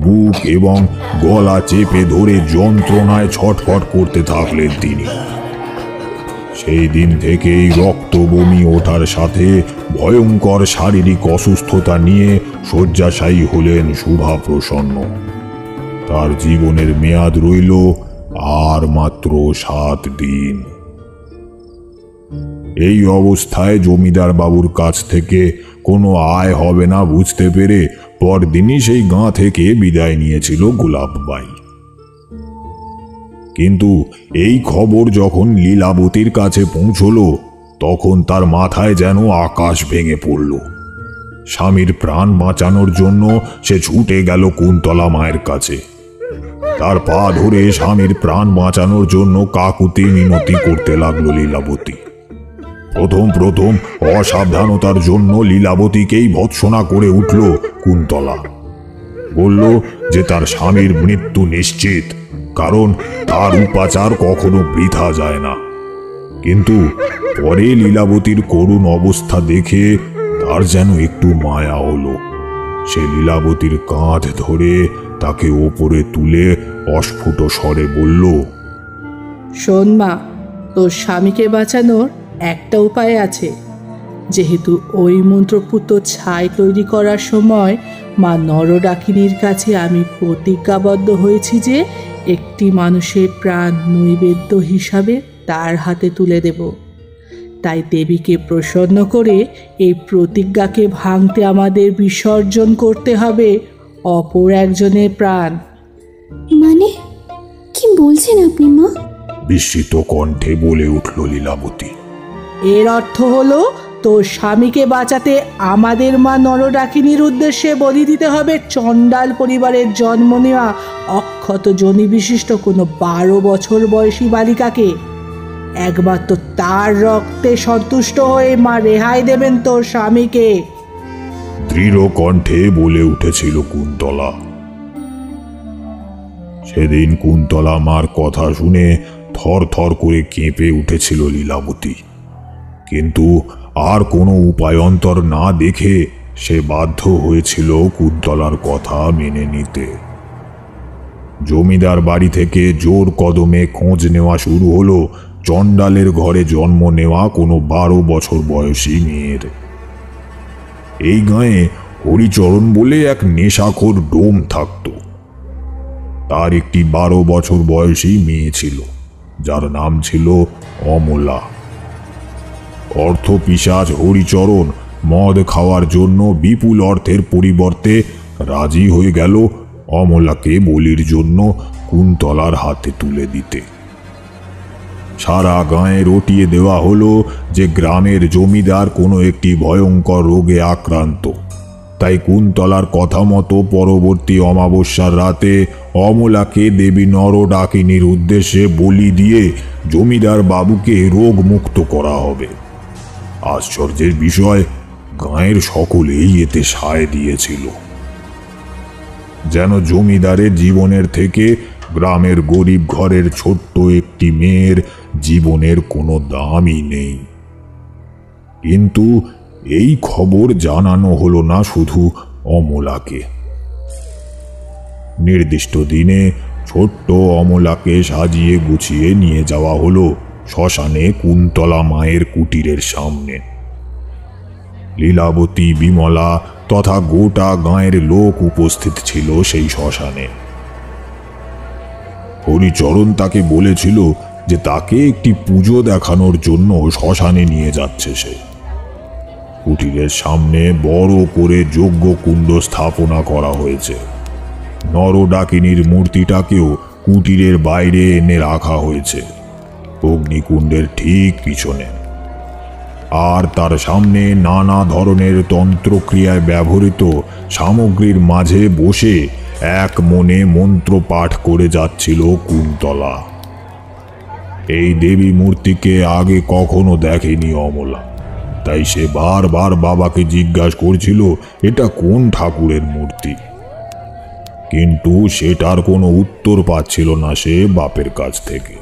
বুক এবং গলা চেপে ধরে যন্ত্রণায় ছটফট করতে থাকলেন তিনি। সেই দিন থেকেই রক্ত বমি ওঠার সাথে ভয়ঙ্কর শারীরিক অসুস্থতা নিয়ে শয্যাশায়ী হলেন শুভা প্রসন্ন। তার জীবনের মেয়াদ রইল আর মাত্র 7 দিন। এই অবস্থায় জমিদার বাবুর কাছ থেকে কোনো আয় হবে না বুঝতে পেরে পরদিনই সেই গাঁ থেকে বিদায় নিয়েছিল গোলাপ বাই। কিন্তু এই খবর যখন লীলাবতীর কাছে পৌঁছল তখন তার মাথায় যেন আকাশ ভেঙে পড়ল। স্বামীর প্রাণ বাঁচানোর জন্য সে ছুটে গেল কুন্তলা মায়ের কাছে। তার পা ধরে স্বামীর প্রাণ বাঁচানোর জন্য কাকুতি মিনতি করতে লাগলো লীলাবতী। প্রথম প্রথম অসাবধানতার জন্য লীলাবতীকেই ভৎসনা করে উঠল কুন্তলা। বলল যে তার স্বামীর মৃত্যু নিশ্চিত, কারণ তার উপাচার কখনো বৃথা যায় না। কিন্তু পরে লীলাবতীর করুণ অবস্থা দেখে তার যেন একটু মায়া হলো। সে লীলাবতীর কাঁধ ধরে তাকে ওপরে তুলে অস্ফুট স্বরে বলল, শোন মা, তোর স্বামীকে বাঁচানোর একটা উপায় আছে। যেহেতু ওই মন্ত্রপুত ছাই তৈরি করার সময় মা নরডাকিনীর কাছে আমি প্রতিজ্ঞাবদ্ধ হয়েছি যে একটি মানুষের প্রাণ নৈবেদ্য হিসাবে তার হাতে তুলে দেব। তাই দেবীকে প্রসন্ন করে এই প্রতিজ্ঞাকে ভাঙতে আমাদের বিসর্জন করতে হবে অপর একজনের প্রাণ। মানে কি বলছেন আপনি মা? বিস্মিত কণ্ঠে বলে উঠল লীলাবতী। এর অর্থ হলো তোর স্বামীকে বাঁচাতে আমাদের মা নরডাকিনীর উদ্দেশ্যে বলি দিতে হবে চণ্ডাল পরিবারের জন্ম নেওয়া অক্ষত যোনি বিশিষ্ট কোনো 12 বছর বয়সী বালিকাকে। একমাত্র তার রক্তে সন্তুষ্ট হয়ে মা রেহাই দেবেন তোর স্বামীকে। দৃঢ় কণ্ঠে বলে উঠেছিল কুন্তলা। সেদিন কুন্তলা মার কথা শুনে থর থর করে কেঁপে উঠেছিল লীলাবতী, কিন্তু আর কোনো উপায়ন্তর না দেখে সে বাধ্য হয়েছিল কুন্তলার কথা মেনে নিতে। জমিদার বাড়ি থেকে জোর কদমে খোঁজ নেওয়া শুরু হলো চণ্ডালের ঘরে জন্ম নেওয়া কোনো 12 বছর বয়সী মেয়ের। এই গাঁয়ে হরিচরণ বলে এক নেশাখোর ডোম থাকত। তার একটি 12 বছর বয়সী মেয়ে ছিল, যার নাম ছিল অমলা। অর্থপিশাচ হরিচরণ মদ খাওয়ার জন্য বিপুল অর্থের পরিবর্তে রাজি হয়ে গেল অমলাকে বলির জন্য কুন্তলার হাতে তুলে দিতে। সারা গাঁয়ে রটিয়ে দেওয়া হলো যে গ্রামের জমিদার কোনো একটি ভয়ঙ্কর রোগে আক্রান্ত। তাই কুন্তলার কথা মতো পরবর্তী অমাবস্যার রাতে অমলাকে দেবী নরডাকিনীর উদ্দেশ্যে বলি দিয়ে জমিদার বাবুকে রোগ মুক্ত করা হবে। আশ্চর্যের বিষয়, গাঁয়ের সকলেই এতে সায় দিয়েছিল। যেন জমিদারের জীবনের থেকে গ্রামের গরিব ঘরের ছোট্ট একটি মেয়ের জীবনের কোনো দামই নেই। কিন্তু এই খবর জানানো হলো না শুধু অমলাকে। নির্দিষ্ট দিনে ছোট্ট অমলাকে সাজিয়ে গুছিয়ে নিয়ে যাওয়া হলো শ্মশানে কুন্তলা মায়ের কুটিরের সামনে। লীলাবতী, বিমলা তথা গোটা গাঁয়ের লোক উপস্থিত ছিল সেই শ্মশানে। হরিচরণ তাকে বলেছিল যে তাকে একটি পুজো দেখানোর জন্য শ্মশানে নিয়ে যাচ্ছে সে। কুটিরের সামনে বড় করে যজ্ঞকুণ্ড স্থাপনা করা হয়েছে। নরডাকিনীর মূর্তিটাকেও কুটিরের বাইরে এনে রাখা হয়েছে, অগ্নিকুণ্ডের ঠিক পিছনে। আর তার সামনে নানা ধরনের তন্ত্রক্রিয়ায় ব্যবহৃত সামগ্রীর মাঝে বসে এক মনে মন্ত্র পাঠ করে যাচ্ছিল কুন্তলা। এই দেবী মূর্তিকে আগে কখনো দেখেনি অমলা, তাই সে বারবার বাবাকে জিজ্ঞাসা করছিল এটা কোন ঠাকুরের মূর্তি, কিন্তু সেটার কোনো উত্তর পাচ্ছিল না সে বাপের কাছ থেকে।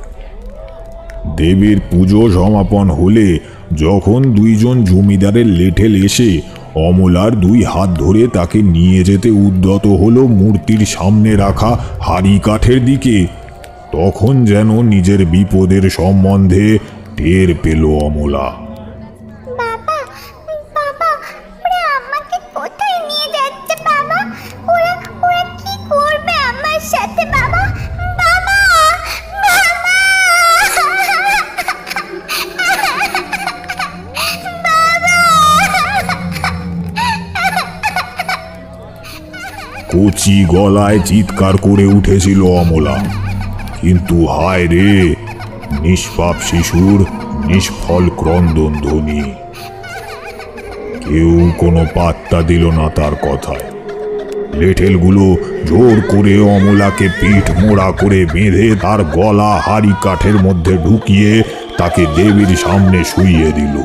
দেবীর পুজো সমাপন হলে যখন দুইজন জমিদারের লেঠেল এসে অমলার 2 হাত ধরে তাকে নিয়ে যেতে উদ্যত হলো মূর্তির সামনে রাখা হাড়ি কাঠের দিকে, তখন যেন নিজের বিপদের সম্বন্ধে টের পেল অমলা। বাবা বাবা, ওরা আমাকে কোথায় নিয়ে যাচ্ছে বাবা? ওরা ওরা কি করবে আমার সাথে বাবা? বাবা বাবা কচি গলায় চিৎকার করে উঠেছিল অমলা, কিন্তু হায় রে, নিষ্পাপ শিশুর নিষ্ফল ক্রন্দন ধ্বনি। কেউ কোনো পাত্তা দিল না তার কথায়। লেঠেলগুলো জোর করে অমলাকে পিঠ মোড়া করে বেঁধে তার গলা হাড়ি কাঠের মধ্যে ঢুকিয়ে তাকে দেবীর সামনে শুইয়ে দিল।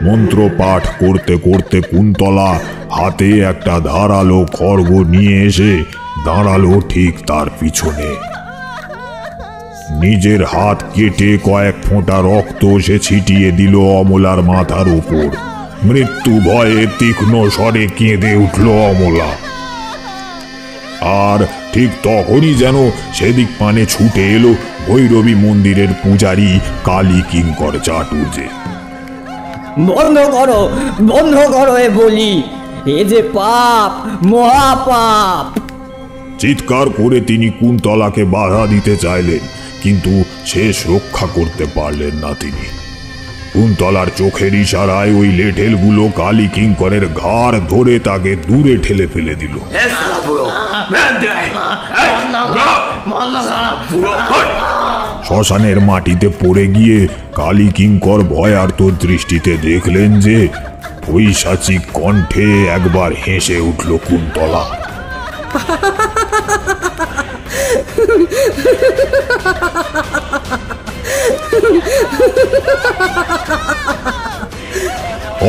মন্ত্র পাঠ করতে করতে কুন্তলা হাতে একটা ধারালো খড়গ নিয়ে এসে দাঁড়ালো ঠিক তার পিছনে। নিজের হাত কেটে কয়েক ফোঁটা রক্ত সে ছিটিয়ে দিল অমলার মাথার উপর। মৃত্যু ভয়ে তীক্ষ্ণ স্বরে কেঁদে উঠল অমলা। আর ঠিক তখনই যেন সেদিক পানে ছুটে এলো ভৈরবী মন্দিরের পূজারী কালী কিঙ্কর চাটুর্যে। বন্ধ করো এ বলি, এ যে পাপ, মহাপাপ। চিৎকার করে তিনি কুন্তলাকে বাধা দিতে চাইলেন, কিন্তু শেষ রক্ষা করতে পারলেন না তিনি। কুন্তলার চোখের ইশারায় ওই লেঠেলগুলো কালী কিঙ্করের ঘাড় ধরে তাকে দূরে ঠেলে ফেলে দিল। শ্মশানের মাটিতে পড়ে গিয়ে কালী কিঙ্কর ভয়ার্ত দৃষ্টিতে দেখলেন যে পৈশাচিক কণ্ঠে একবার হেসে উঠল কুন্তলা।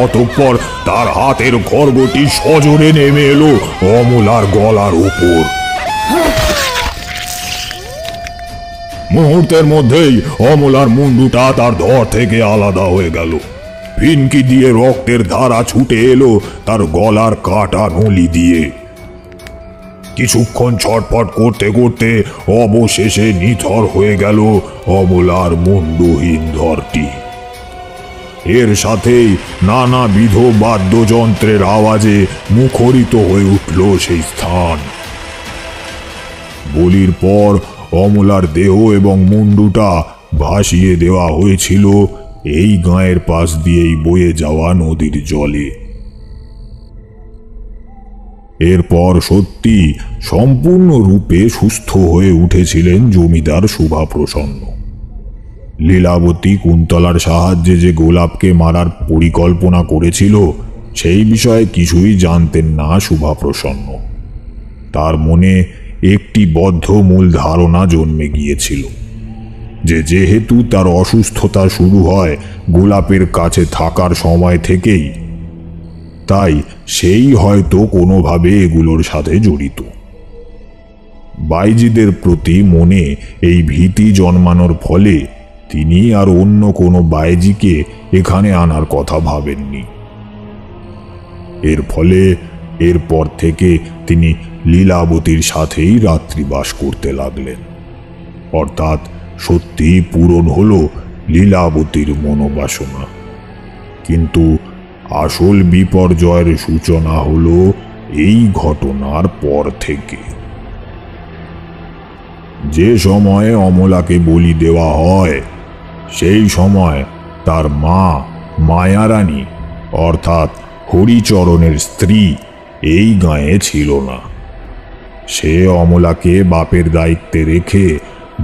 অতঃপর তার হাতের খড়গটি সজোরে নেমে এলো অমলার গলার উপর। মুহূর্তের মধ্যেই অমলার মুন্ডুটা তার ধর থেকে আলাদা হয়ে গেল। ফিনকি দিয়ে রক্তের ধারা ছুটে এলো তার গলার কাটা নলি দিয়ে। কিছুক্ষণ ছটফট করতে করতে অবশেষে নিথর হয়ে গেল অমলার মুন্ডুহীন ধরটি। এর সাথেই নানাবিধ বাদ্যযন্ত্রের আওয়াজে মুখরিত হয়ে উঠল সেই স্থান। বলির পর অমলার দেহ এবং মুন্ডুটা ভাসিয়ে দেওয়া হয়েছিল এই গাঁয়ের পাশ দিয়েই বয়ে যাওয়া নদীর জলে। এরপর সত্যি সম্পূর্ণরূপে সুস্থ হয়ে উঠেছিলেন জমিদার শুভাপ্রসন্ন। লীলাবতী কুন্তলার সাহায্যে যে গোলাপকে মারার পরিকল্পনা করেছিল সেই বিষয়ে কিছুই জানতেন না শুভাপ্রসন্ন। তার মনে একটি বদ্ধ মূল ধারণা জন্মে গিয়েছিল যে যেহেতু তার অসুস্থতা শুরু হয় গোলাপের কাছে থাকার সময় থেকেই, তাই সেই হয়তো কোনোভাবে এগুলোর সাথে জড়িত। বাইজিদের প্রতি মনে এই ভীতি জন্মানোর ফলে তিনি আর অন্য কোনো বাইজিকে এখানে আনার কথা ভাবেননি। এর ফলে এরপর থেকে তিনি লীলাবতীর সাথেই রাত্রিবাস করতে লাগলেন। অর্থাৎ সত্যি পূরণ হলো লীলাবতীর মনোবাসনা। কিন্তু আসল বিপর্যয়ের সূচনা হলো এই ঘটনার পর থেকে। যে সময়ে অমলাকে বলি দেওয়া হয় সেই সময় তার মা মায়ারানী অর্থাৎ হরিচরণের স্ত্রী এই গাঁয়ে ছিল না। সে অমলাকে বাপের দায়িত্বে রেখে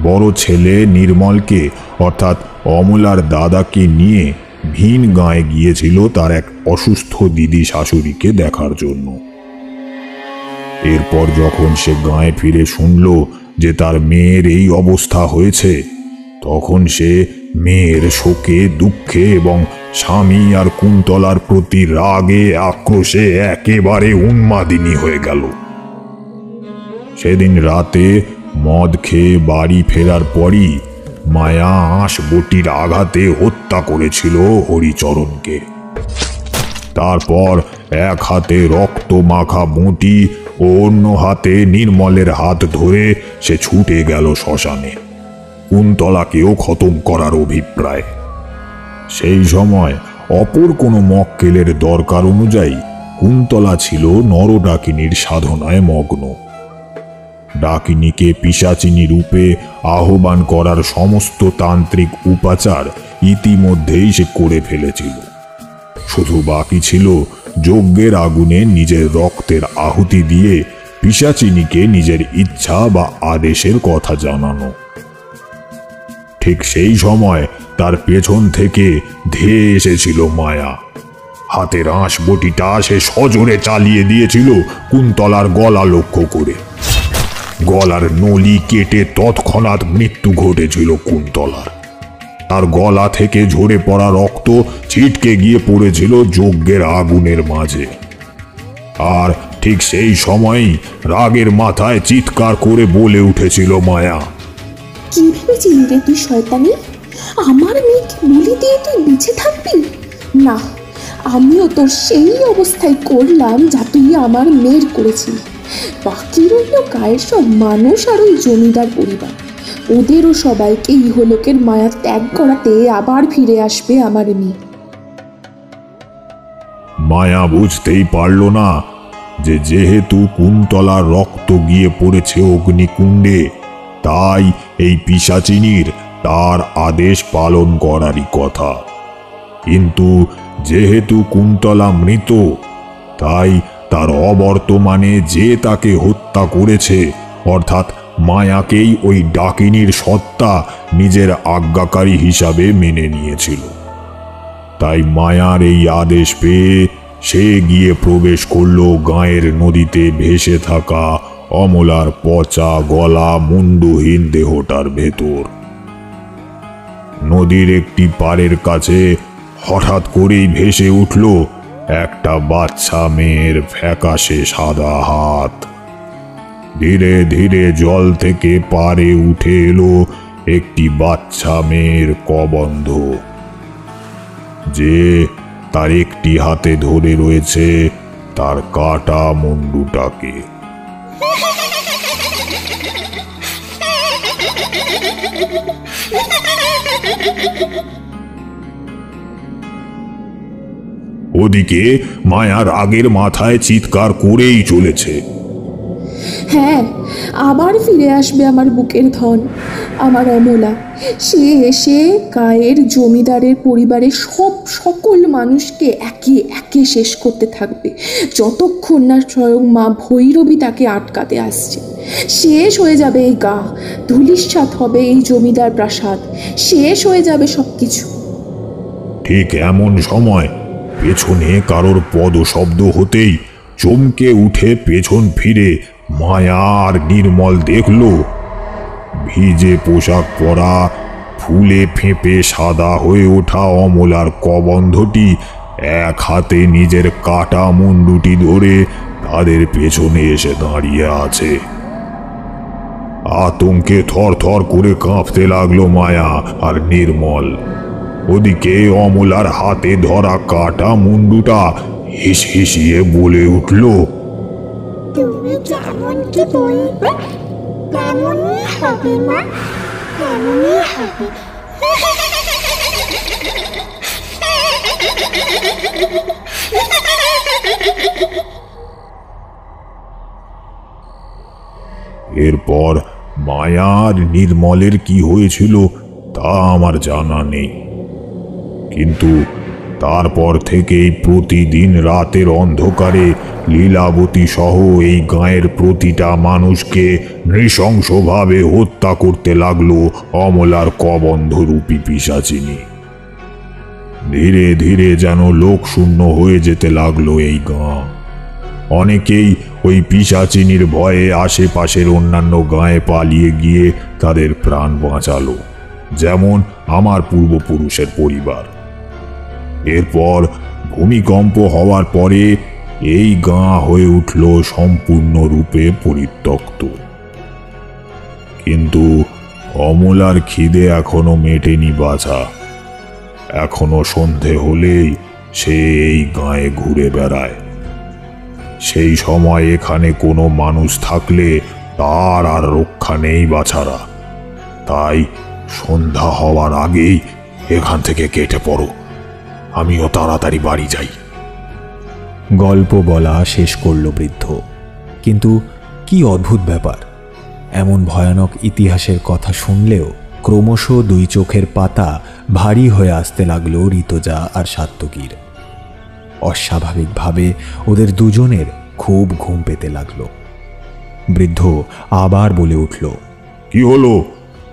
বড় ছেলে নির্মলকে অর্থাৎ অমলার দাদাকে নিয়ে ভিন গাঁয়ে গিয়েছিল তার এক অসুস্থ দিদি শাশুড়িকে দেখার জন্য। এরপর যখন সে গাঁয়ে ফিরে শুনল যে তার মেয়ের এই অবস্থা হয়েছে, তখন সে মেয়ের শোকে দুঃখে এবং স্বামী আর কুন্তলার প্রতি রাগে আক্রোশে একেবারে উন্মাদিনী হয়ে গেল। সেদিন রাতে মদ খেয়ে বাড়ি ফেরার পরই মায়া আঁশ বটির আঘাতে হত্যা করেছিল হরিচরণকে। তারপর এক হাতে রক্ত মাখা বঁটি ও অন্য হাতে নির্মলের হাত ধরে সে ছুটে গেল শ্মশানে, কুন্তলাকেও খতম করার অভিপ্রায়। সেই সময় অপর কোনো মক্কেলের দরকার অনুযায়ী কুন্তলা ছিল নরডাকিনীর সাধনায় মগ্ন। ডাকিনীকে পিশাচিনী রূপে আহ্বান করার সমস্ত তান্ত্রিক উপাচার ইতিমধ্যেই সে করে ফেলেছিল। শুধু বাকি ছিল যজ্ঞের আগুনে নিজের রক্তের আহুতি দিয়ে পিশাচিনীকে নিজের ইচ্ছা বা আদেশের কথা জানানো। ঠিক সেই সময় তার পেছন থেকে ধেয়ে এসেছিল মায়া হাতের আঁশ বটিটা সে সজোরে চালিয়ে দিয়েছিল কুন্তলার গলা লক্ষ্য করে। গলার নলি কেটে তৎক্ষণাৎ মৃত্যু ঘটেছিল কুন্তলার। তার গলা থেকে ঝরে পড়া রক্ত ছিটকে গিয়ে পড়েছিল যজ্ঞের আগুনের মাঝে। আর ঠিক সেই সময়ই রাগের মাথায় চিৎকার করে বলে উঠেছিল মায়া, কি ভেবেছিলি রে তুই শয়তানি? আমার মেয়েকে বলি দিয়ে তুই বেঁচে থাকবি না? আমিও তোর সেই অবস্থায় করলাম যা তুই আমার মেয়ের করেছিলি। বাকি রইল গায়ের সব মানুষ আর ওই জমিদার পরিবার। ওদেরও সবাইকে ইহলোকের মায়া ত্যাগ করাতে আবার ফিরে আসবে আমার মেয়ে। মায়া বুঝতেই পারল না যে যেহেতু কুন্তলার রক্ত গিয়ে পড়েছে অগ্নিকুণ্ডে, তাই এই পিশাচিনীর তার আদেশ পালন করারই কথা। কিন্তু যেহেতু কুন্তলা মৃত, তাই তার অবর্তমানে যে তাকে হত্যা করেছে, অর্থাৎ মায়াকেই ওই ডাকিনীর সত্তা নিজের আজ্ঞাকারী হিসাবে মেনে নিয়েছিল। তাই মায়ার এই আদেশ পেয়ে সে গিয়ে প্রবেশ করল গাঁয়ের নদীতে ভেসে থাকা অমলার পচা গলা মুন্ডুহীন দেহটার ভেতর। নদীর একটি পাড়ের কাছে হঠাৎ করেই ভেসে উঠল একটা বাচ্চা মেয়ের ফ্যাকাশে সাদা হাত। ধীরে ধীরে জল থেকে পাড়ে উঠে এলো একটি বাচ্চা মেয়ের কবন্ধ, যে তার একটি হাতে ধরে রয়েছে তার কাটা মুন্ডুটাকে। ওদিকে মায়া রাগের মাথায় চিৎকার করেই চলেছে, হ্যাঁ, আবার ফিরে আসবে আমার বুকের ধন, আমার অমলা। সে এসে গায়ের জমিদারের পরিবারের সকল মানুষকে একে একে শেষ করতে থাকবে, যতক্ষণ না স্বয়ং মা ভৈরবী তাকে আটকাতে আসছে। শেষ হয়ে যাবে এই গা, ধূলিসাৎ হবে এই জমিদার প্রাসাদ, শেষ হয়ে যাবে সবকিছু। ঠিক এমন সময় পেছনে কারোর পদশব্দ হতেই চমকে উঠে পেছন ফিরে মায়া আর নির্মল দেখল ভিজে পোশাক পরা, ফুলে ফেঁপে সাদা হয়ে ওঠা অমলার কবন্ধটি এক হাতে নিজের কাটা মুন্ডুটি ধরে তাদের পেছনে এসে দাঁড়িয়ে আছে। আতঙ্কে থরথর করে কাঁপতে লাগলো মায়া আর নির্মল। ওদিকে অমলার হাতে ধরা কাটা মুন্ডুটা হিসহিসিয়ে বলে উঠল, তুমি যেমনটি বলবে তেমনই হবে মা, তেমনই হবে। এরপর মায়ার নির্মলের কি হয়েছিল তা আমার জানা নেই, কিন্তু তারপর থেকেই প্রতিদিন রাতের অন্ধকারে লীলাবতী সহ এই গাঁয়ের প্রতিটা মানুষকে নৃশংসভাবে হত্যা করতে লাগলো অমলার কবন্ধরূপী পিশাচিনী। ধীরে ধীরে যেন লোকশূন্য হয়ে যেতে লাগলো এই গাঁ। অনেকেই ওই পিশাচিনীর ভয়ে আশেপাশের অন্যান্য গাঁয়ে পালিয়ে গিয়ে তাদের প্রাণ বাঁচালো, যেমন আমার পূর্বপুরুষের পরিবার। এরপর ভূমিকম্প হওয়ার পরে এই গাঁ হয়ে উঠল সম্পূর্ণরূপে পরিত্যক্ত। কিন্তু অমলার খিদে এখনো মেটেনি বাছা। এখনো সন্ধে হলেই সে এই গাঁয়ে ঘুরে বেড়ায়। সেই সময় এখানে কোনো মানুষ থাকলে তার আর রক্ষা নেই বাছারা। তাই সন্ধ্যা হওয়ার আগেই এখান থেকে কেটে পড়ো, আমিও তাড়াতাড়ি বাড়ি যাই। গল্প বলা শেষ করল বৃদ্ধ। কিন্তু কি অদ্ভুত ব্যাপার, এমন ভয়ানক ইতিহাসের কথা শুনলেও ক্রমশ দুই চোখের পাতা ভারী হয়ে আসতে লাগলো ঋতজা আর সাত্তকীর। অস্বাভাবিকভাবে ওদের দুজনের খুব ঘুম পেতে লাগলো। বৃদ্ধ আবার বলে উঠল, কি হলো,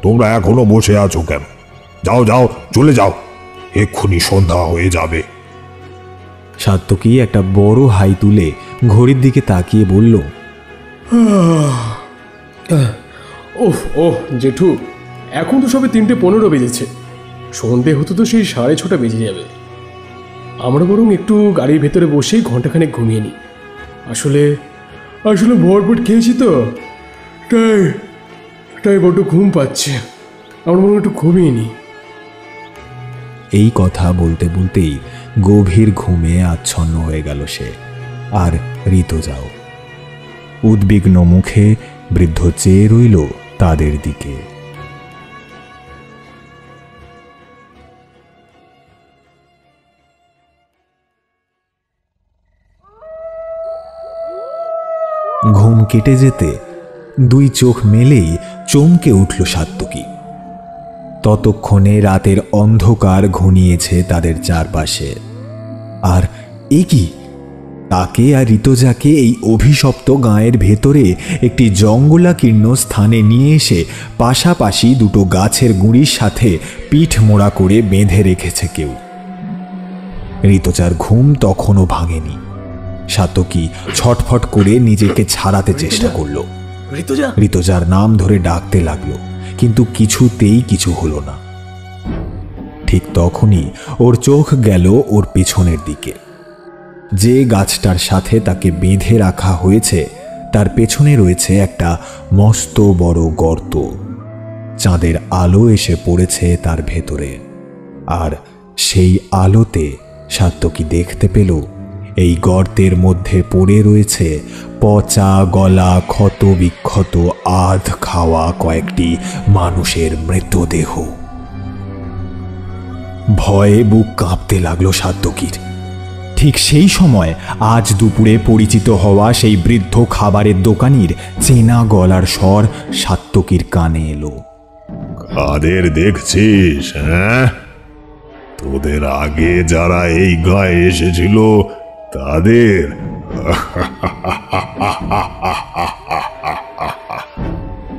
তোমরা এখনো বসে আছো কেন? যাও যাও, চলে যাও, এক্ষুনি সন্ধ্যা হয়ে যাবে। সাত্তকী একটা বড় হাই তুলে ঘড়ির দিকে তাকিয়ে বলল, ওহ ওহ জেঠু, এখন তো সবে 3:15 বেজেছে। সন্ধে হতে তো সেই 6:30 বেজে যাবে। আমরা বরং একটু গাড়ির ভেতরে বসেই ঘন্টাখানেক ঘুমিয়ে নিই। আসলে আসলে ভরপেট খেয়েছি তো, তাই বড্ড ঘুম পাচ্ছে। আমরা বরং একটু ঘুমিয়ে নিই। এই কথা বলতে বলতেই গভীর ঘুমে আচ্ছন্ন হয়ে গেল সে, আর ঋতুজাও। উদ্বিগ্ন মুখে বৃদ্ধ চেয়ে রইল তাদের দিকে। ঘুম কেটে যেতে 2 চোখ মেলেই চমকে উঠল সাত্তকী। ততক্ষণে রাতের অন্ধকার ঘনিয়েছে তাদের চারপাশে। আর এ কি, তাকে আর ঋতুজাকে এই অভিশপ্ত গাঁয়ের ভেতরে একটি জঙ্গলাকীর্ণ স্থানে নিয়ে এসে পাশাপাশি 2 গাছের গুঁড়ির সাথে পিঠ মোড়া করে বেঁধে রেখেছে কেউ। ঋতুজার ঘুম তখনও ভাঙেনি। সাত্তকী ছটফট করে নিজেকে ছাড়াতে চেষ্টা করল। ঋতুজার নাম ধরে ডাকতে লাগলো, কিন্তু কিছুতেই কিছু হলো না। ঠিক তখনই ওর চোখ গেল ওর পেছনের দিকে। যে গাছটার সাথে তাকে বেঁধে রাখা হয়েছে তার পেছনে রয়েছে একটা মস্ত বড় গর্ত। চাঁদের আলো এসে পড়েছে তার ভেতরে, আর সেই আলোতে সাত্তকী দেখতে পেল এই গর্তের মধ্যে পড়ে রয়েছে পচা গলা, ক্ষত বিক্ষত, আধ খাওয়া কয়েকটি মানুষের মৃতদেহ। ভয়ে বুক কাঁপতে লাগলো সাত্তকীর। ঠিক সেই সময় আজ দুপুরে পরিচিত হওয়া সেই বৃদ্ধ খাবারের দোকানির চেনা গলার স্বর সাত্তকীর কানে এলো। কাদের দেখছিস? হ্যাঁ, তোদের আগে যারা এই গায়ে এসেছিল তাদের?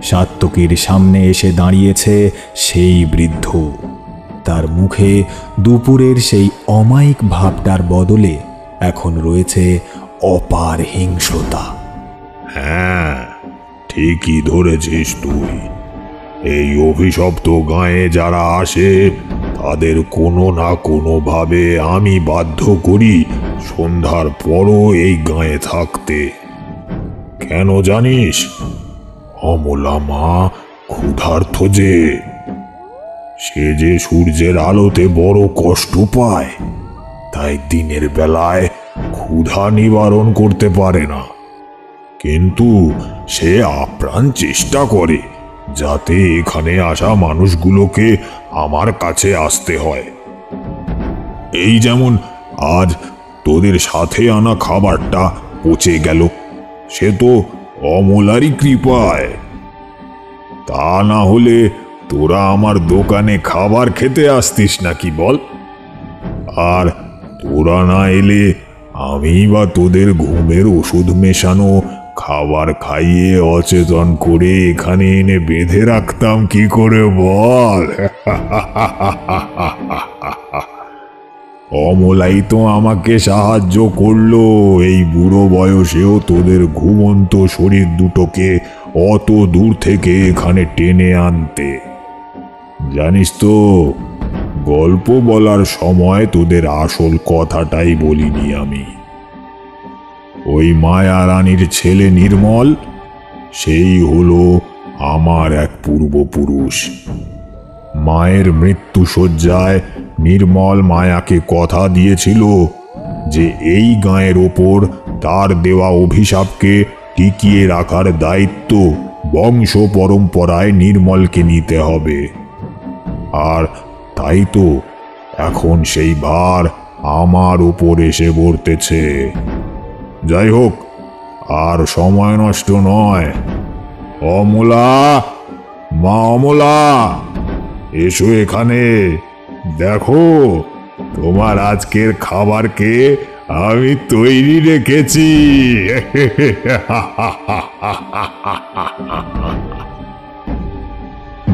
সাত্তকীর সামনে এসে দাঁড়িয়েছে সেই বৃদ্ধ। তার মুখে দুপুরের সেই অমায়িক ভাবটার বদলে এখন রয়েছে অপার হিংস্রতা। হ্যাঁ, ঠিকই ধরেছিস তুই। এই অভিশপ্ত গাঁয়ে যারা আসে তাদের কোনো না কোনোভাবে আমি বাধ্য করি সন্ধ্যার পরও এই গাঁয়ে থাকতে। কেন জানিস? অমলা মা ক্ষুধার্ত যে, সে যে সূর্যের আলোতে বড় কষ্ট পায়, তাই দিনের বেলায় ক্ষুধা নিবারণ করতে পারে না। কিন্তু সে আপ্রাণ চেষ্টা করে যাতে এখানে আসা মানুষগুলোকে আমার কাছে আসতে হয়। এই যেমন আজ তোদের সাথে আনা খাবারটা পচে গেল, সে তো অমলারই কৃপায়। তা না হলে তোরা আমার দোকানে খাবার খেতে আসতিস নাকি বল? আর তোরা না এলে আমি বা তোদের ঘুমের ওষুধ মেশানো খাবার খাইয়ে অচেতন করে এখানে এনে বেঁধে রাখতাম কি করে বল? অমলাই তো আমাকে সাহায্য করলো এই বুড়ো বয়সেও তোদের ঘুমন্ত শরীর দুটোকে অত দূর থেকে এখানে টেনে আনতে। জানিস তো, গল্প বলার সময় তোদের আসল কথাটাই বলিনি আমি। ওই মায়া রানীর ছেলে নির্মল, সেই হলো আমার এক পূর্বপুরুষ। মায়ের মৃত্যুশয্যায় নির্মল মায়াকে কথা দিয়েছিল যে এই গাঁয়ের ওপর তার দেওয়া অভিশাপকে টিকিয়ে রাখার দায়িত্ব বংশ পরম্পরায় নির্মলকে নিতে হবে। আর তাই তো এখন সেই ভার আমার উপর এসে পড়তেছে। যাই হোক, আর সময় নষ্ট নয়। অমলা, মা অমলা, এসো এখানে। দেখো, তোমার আজকের খাবারকে আমি তৈরি রেখেছি।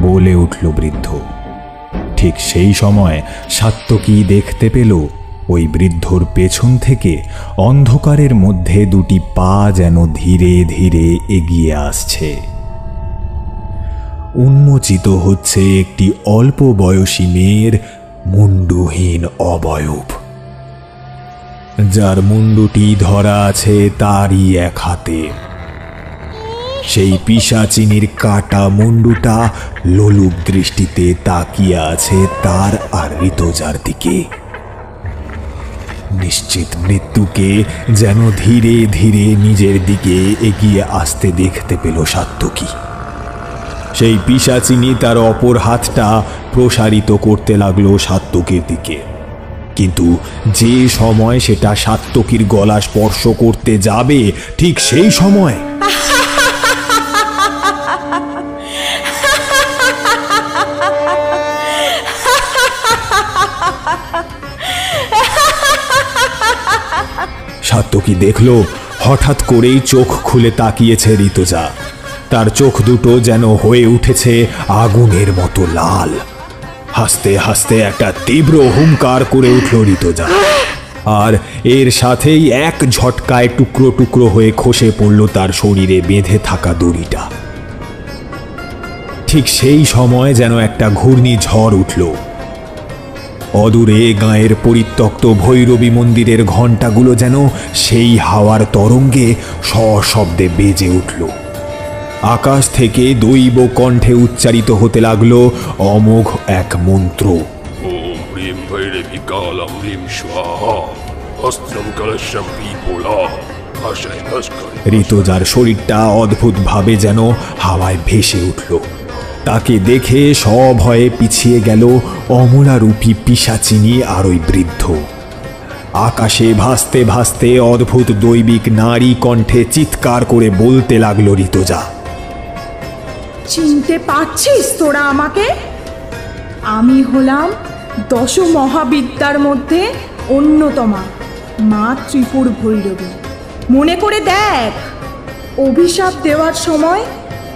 বলে উঠল বৃদ্ধ। ঠিক সেই সময় সাত্তকী দেখতে পেল ওই বৃদ্ধর পেছন থেকে অন্ধকারের মধ্যে দুটি পা যেন ধীরে ধীরে এগিয়ে আসছে। উন্মোচিত হচ্ছে একটি অল্প বয়সী মেয়ের মুন্ডুহীন অবয়ব, যার মুন্ডুটি ধরা আছে তারই এক হাতে। সেই পিশাচিনীর কাটা মুন্ডুটা লোলুপ দৃষ্টিতে তাকিয়ে আছে তার আর ঋতুজার দিকে। নিশ্চিত মৃত্যুকে যেন ধীরে ধীরে নিজের দিকে এগিয়ে আসতে দেখতে পেল সাত্তকী। সেই পিশাচিনী তার অপর হাতটা প্রসারিত করতে লাগলো সাত্তকীর দিকে, কিন্তু যে সময় সেটা সাত্তকীর গলা স্পর্শ করতে যাবে ঠিক সেই সময় সাত্তকী দেখল হঠাৎ করেই চোখ খুলে তাকিয়েছে ঋতুজা। তার চোখ দুটো যেন হয়ে উঠেছে আগুনের মতো লাল। হাসতে হাসতে একটা তীব্র হুঙ্কার করে উঠল ঋতুজা, আর এর সাথেই এক ঝটকায় টুকরো টুকরো হয়ে খসে পড়ল তার শরীরে বেঁধে থাকা দড়িটা। ঠিক সেই সময় যেন একটা ঘূর্ণিঝড় উঠল। অদূরে গাঁয়ের পরিত্যক্ত ভৈরবী মন্দিরের ঘণ্টাগুলো যেন সেই হাওয়ার তরঙ্গে সশব্দে বেজে উঠল। আকাশ থেকে দৈব কণ্ঠে উচ্চারিত হতে লাগলো অমোঘ এক মন্ত্র। ওম হ্রিম ভৈরবী কালম হ্রিম স্বাহা অস্ত্রম কলশম বিপুলা। ঋতুজার শরীরটা অদ্ভুতভাবে যেন হাওয়ায় ভেসে উঠল। তাকে দেখে সভয়ে পিছিয়ে গেল অমলারূপী পিশাচিনী আর ওই বৃদ্ধ। আকাশে ভাসতে ভাসতে অদ্ভুত দৈবিক নারী কণ্ঠে চিৎকার করে বলতে লাগলো ঋতুজা, চিনতে পারছিস তোরা আমাকে? আমি হলাম 10 মহাবিদ্যার মধ্যে অন্যতমা মা ত্রিপুর ভৈরবী। মনে করে দেখ, অভিশাপ দেওয়ার সময়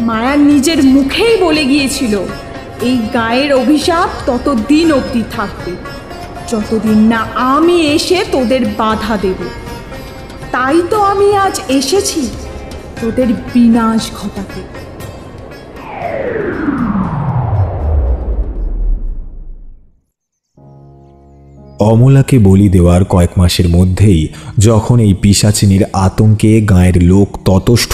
মায়া নিজের মুখেই বলে গিয়েছিল এই গায়ের অভিশাপ ততদিন অবধি থাকবে যতদিন না আমি এসে তোদের বাধা দেব। তাই তো আমি আজ এসেছি তোদের বিনাশ ঘটাতে। অমলাকে বলি দেওয়ার কয়েক মাসের মধ্যেই যখন এই পিশাচিনীর আতঙ্কে গাঁয়ের লোক ততষ্ঠ,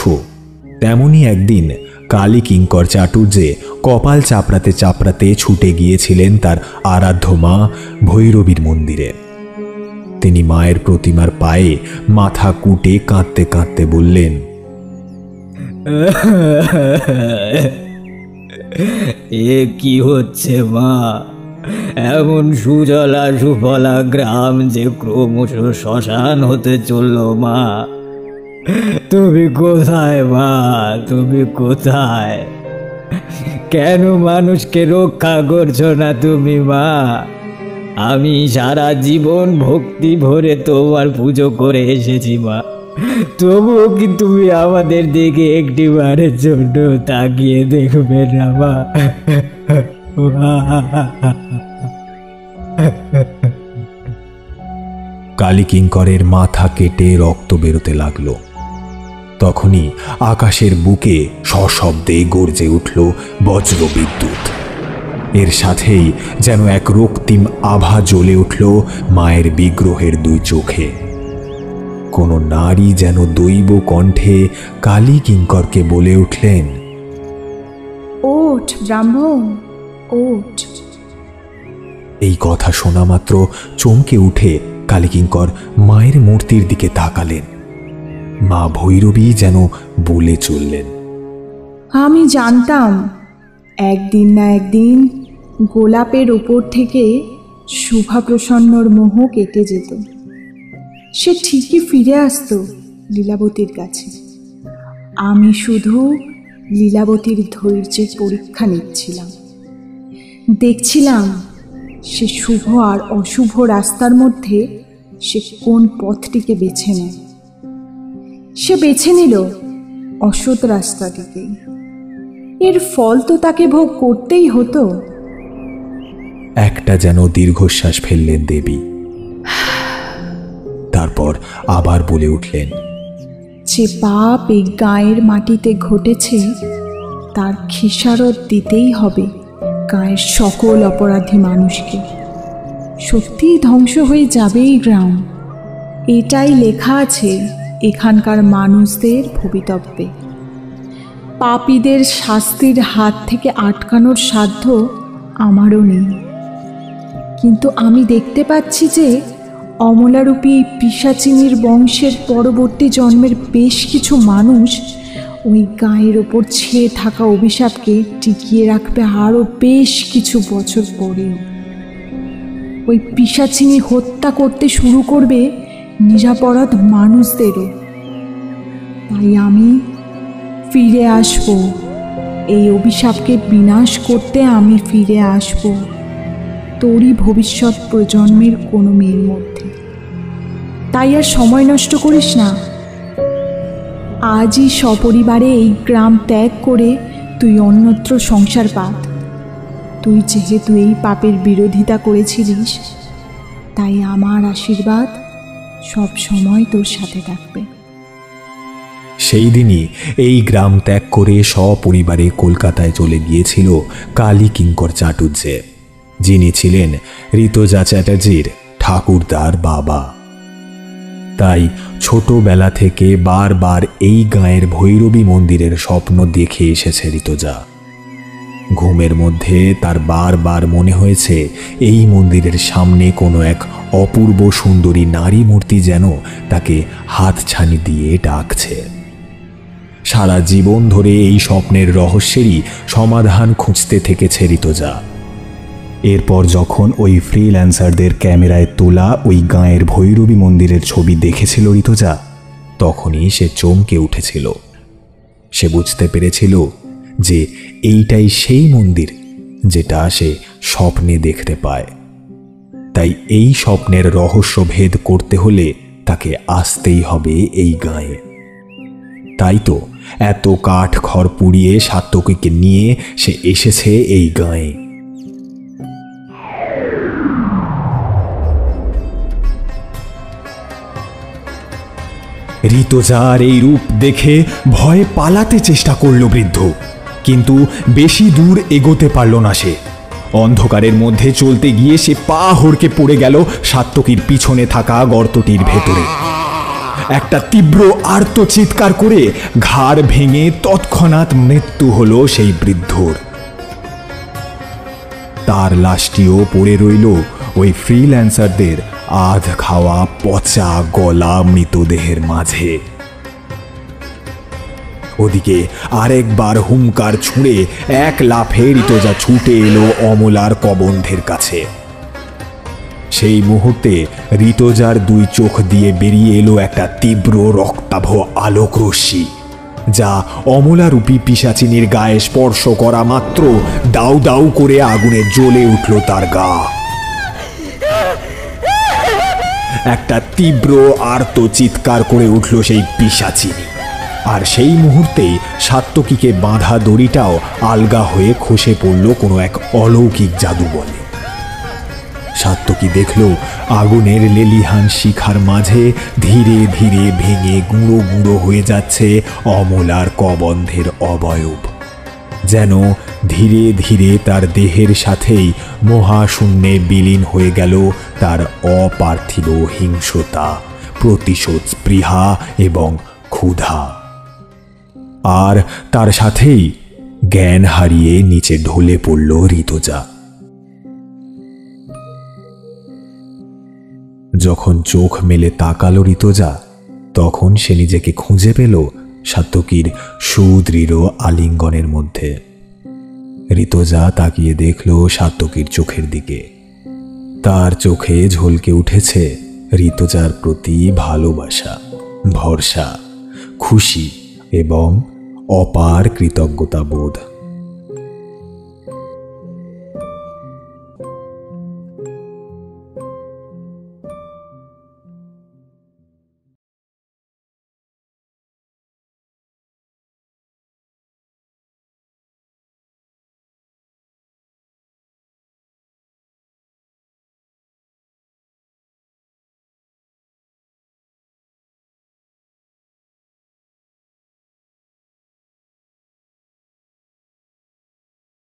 তেমনি একদিন কালী কিঙ্কর চাটুর্যে কপাল চাপড়াতে চাপড়াতে ছুটে গিয়েছিলেন তার আরাধ্য মা ভৈরবীর মন্দিরে। তিনি মায়ের প্রতিমার পায়ে মাথা কুটে কাঁদতে কাঁদতে বললেন, এ কি হচ্ছে মা? এমন সুজলা সুফলা গ্রাম যে ক্রমশ শ্মশান হতে চলল মা। তুমি কোথায় মা? তুমি কোথায়? কেন মানুষকে রক্ষা করছো না তুমি মা? আমি সারা জীবন ভক্তি ভরে তোমার পুজো করে এসেছি মা, তবুও কি তুমি আমাদের দিকে একটিবারের জন্য তাকিয়ে দেখবে না মা? কালী কিঙ্করের মাথা কেটে রক্ত বেরোতে লাগলো। তখনই আকাশের বুকে সশব্দে গর্জে উঠল বজ্র বিদ্যুৎ। এর সাথেই যেন এক রক্তিম আভা জ্বলে উঠল মায়ের বিগ্রহের দুই চোখে। কোন নারী যেন দৈব কণ্ঠে কালী কিঙ্করকে বলে উঠলেন, ওঠ ব্রাহ্মণ, ওঠ। এই কথা শোনা মাত্র চমকে উঠে কালীকিঙ্কর মায়ের মূর্তির দিকে তাকালেন। মা ভৈরবী যেন বলে চললেন, আমি জানতাম একদিন না একদিন গোলাপের ওপর থেকে শুভাপ্রসন্নর মোহ কেটে যেত। সে ঠিকই ফিরে আসতো লীলাবতীর কাছে। আমি শুধু লীলাবতীর ধৈর্যের পরীক্ষা নিচ্ছিলাম। দেখছিলাম সে শুভ আর অশুভ রাস্তার মধ্যে সে কোন পথটিকে বেছে নেয়। সে বেছে নিল অসৎ রাস্তাটিকে। এর ফল তো তাকে ভোগ করতেই হতো। একটা যেন দীর্ঘশ্বাস ফেললেন দেবী। তারপর আবার বলে উঠলেন, যে পাপ এই গায়ের মাটিতে ঘটেছে তার খিসারত দিতেই হবে গায়ের সকল অপরাধী মানুষকে। সত্যিই ধ্বংস হয়ে যাবে এই গ্রাম, এটাই লেখা আছে এখানকার মানুষদের ভবিতব্যে। পাপীদের শাস্তির হাত থেকে আটকানোর সাধ্য আমারও নেই, কিন্তু আমি দেখতে পাচ্ছি যে অমলারূপী পিশাচিনীর বংশের পরবর্তী জন্মের বেশ কিছু মানুষ ওই গায়ের ওপর ছেয়ে থাকা অভিশাপকে টিকিয়ে রাখবে আরও বেশ কিছু বছর পরেও। ওই পিশাচিনী হত্যা করতে শুরু করবে নিরাপরাধ মানুষদেরও। তাই আমি ফিরে আসব, এই অভিশাপকে বিনাশ করতে আমি ফিরে আসব তোরই ভবিষ্যৎ প্রজন্মের কোনো মেয়ের মধ্যে। তাই আর সময় নষ্ট করিস না, আজই সপরিবারে এই গ্রাম ত্যাগ করে তুই অন্যত্র সংসার পাত। তুই যেহেতু এই পাপের বিরোধিতা করেছিলিস, তাই আমার আশীর্বাদ সব সময় তোর সাথে থাকবে। সেই দিনই এই গ্রাম ত্যাগ করে সপরিবারে কলকাতায় চলে গিয়েছিল কালী কিঙ্কর চাটুর্যে, যিনি ছিলেন ঋতজা চ্যাটার্জির ঠাকুরদার বাবা। তাই ছোটবেলা থেকে বারবার এই গাঁয়ের ভৈরবী মন্দিরের স্বপ্ন দেখে এসেছে ঋতজা। ঘুমের মধ্যে তার বারবার মনে হয়েছে এই মন্দিরের সামনে কোনো এক অপূর্ব সুন্দরী নারী মূর্তি যেন তাকে হাতছানি দিয়ে ডাকছে। সারা জীবন ধরে এই স্বপ্নের রহস্যেরই সমাধান খুঁজতে থেকেছে ঋতজা। এরপর যখন ওই ফ্রিল্যান্সারদের ক্যামেরায় তোলা ওই গাঁয়ের ভৈরবী মন্দিরের ছবি দেখেছিল ঋতজা, তখনই সে চমকে উঠেছিল। সে বুঝতে পেরেছিল যে এইটাই সেই মন্দির যেটা সে স্বপ্নে দেখতে পায়। তাই এই স্বপ্নের রহস্য ভেদ করতে হলে তাকে আসতেই হবে এই গাঁয়ে। তাই তো এত কাঠ খড় পুড়িয়ে সাত্তকীকে নিয়ে সে এসেছে এই গাঁয়ে। ঋতজার এই রূপ দেখে ভয়ে পালাতে চেষ্টা করল বৃদ্ধ, কিন্তু বেশি দূর এগোতে পারল না সে। অন্ধকারের মধ্যে চলতে গিয়ে সে পা হড়কে পড়ে গেল সাত্তকীর পিছনে থাকা গর্তটির ভেতরে। একটা তীব্র আর্ত চিৎকার করে ঘাড় ভেঙে তৎক্ষণাৎ মৃত্যু হলো সেই বৃদ্ধর। তার লাশটিও পড়ে রইল ওই ফ্রিল্যান্সারদের আধ খাওয়া পচা গলা মৃতদেহের মাঝে। ওদিকে আরেকবার হুঙ্কার ছুঁড়ে এক লাফে ঋতজা ছুটে এলো অমলার কবন্ধের কাছে। সেই মুহূর্তে ঋতজার দুই চোখ দিয়ে বেরিয়ে এলো একটা তীব্র রক্তাভ আলোক রশ্মি, যা অমলারূপী পিশাচিনীর গায়ে স্পর্শ করা মাত্র দাউ দাউ করে আগুনে জ্বলে উঠল তার গা। একটা তীব্র আর্ত চিৎকার করে উঠল সেই পিশাচিনী, আর সেই মুহূর্তেই সাত্তকীকে বাঁধা দড়িটাও আলগা হয়ে খসে পড়ল কোনো এক অলৌকিক জাদু বলে। সাত্তকী দেখল আগুনের লেলিহান শিখার মাঝে ধীরে ধীরে ভেঙে গুঁড়ো গুঁড়ো হয়ে যাচ্ছে অমলার কবন্ধের অবয়ব, যেন ধীরে ধীরে তার দেহের সাথেই মহাশূন্যে বিলীন হয়ে গেল তার অপার্থিব হিংস্রতা, প্রতিশোধ স্পৃহা এবং ক্ষুধা। আর তার সাথেই জ্ঞান হারিয়ে নিচে ঢলে পড়ল ঋতজা। যখন চোখ মেলে তাকালো ঋতজা, তখন সে নিজেকে খুঁজে পেল সাত্তকীর সুদৃঢ় আলিঙ্গনের মধ্যে। ঋতজা তাকিয়ে দেখল সাত্তকীর চোখের দিকে। তার চোখে ঝলকে উঠেছে ঋতজার প্রতি ভালোবাসা, ভরসা, খুশি এবং অপার কৃতজ্ঞতা বোধ।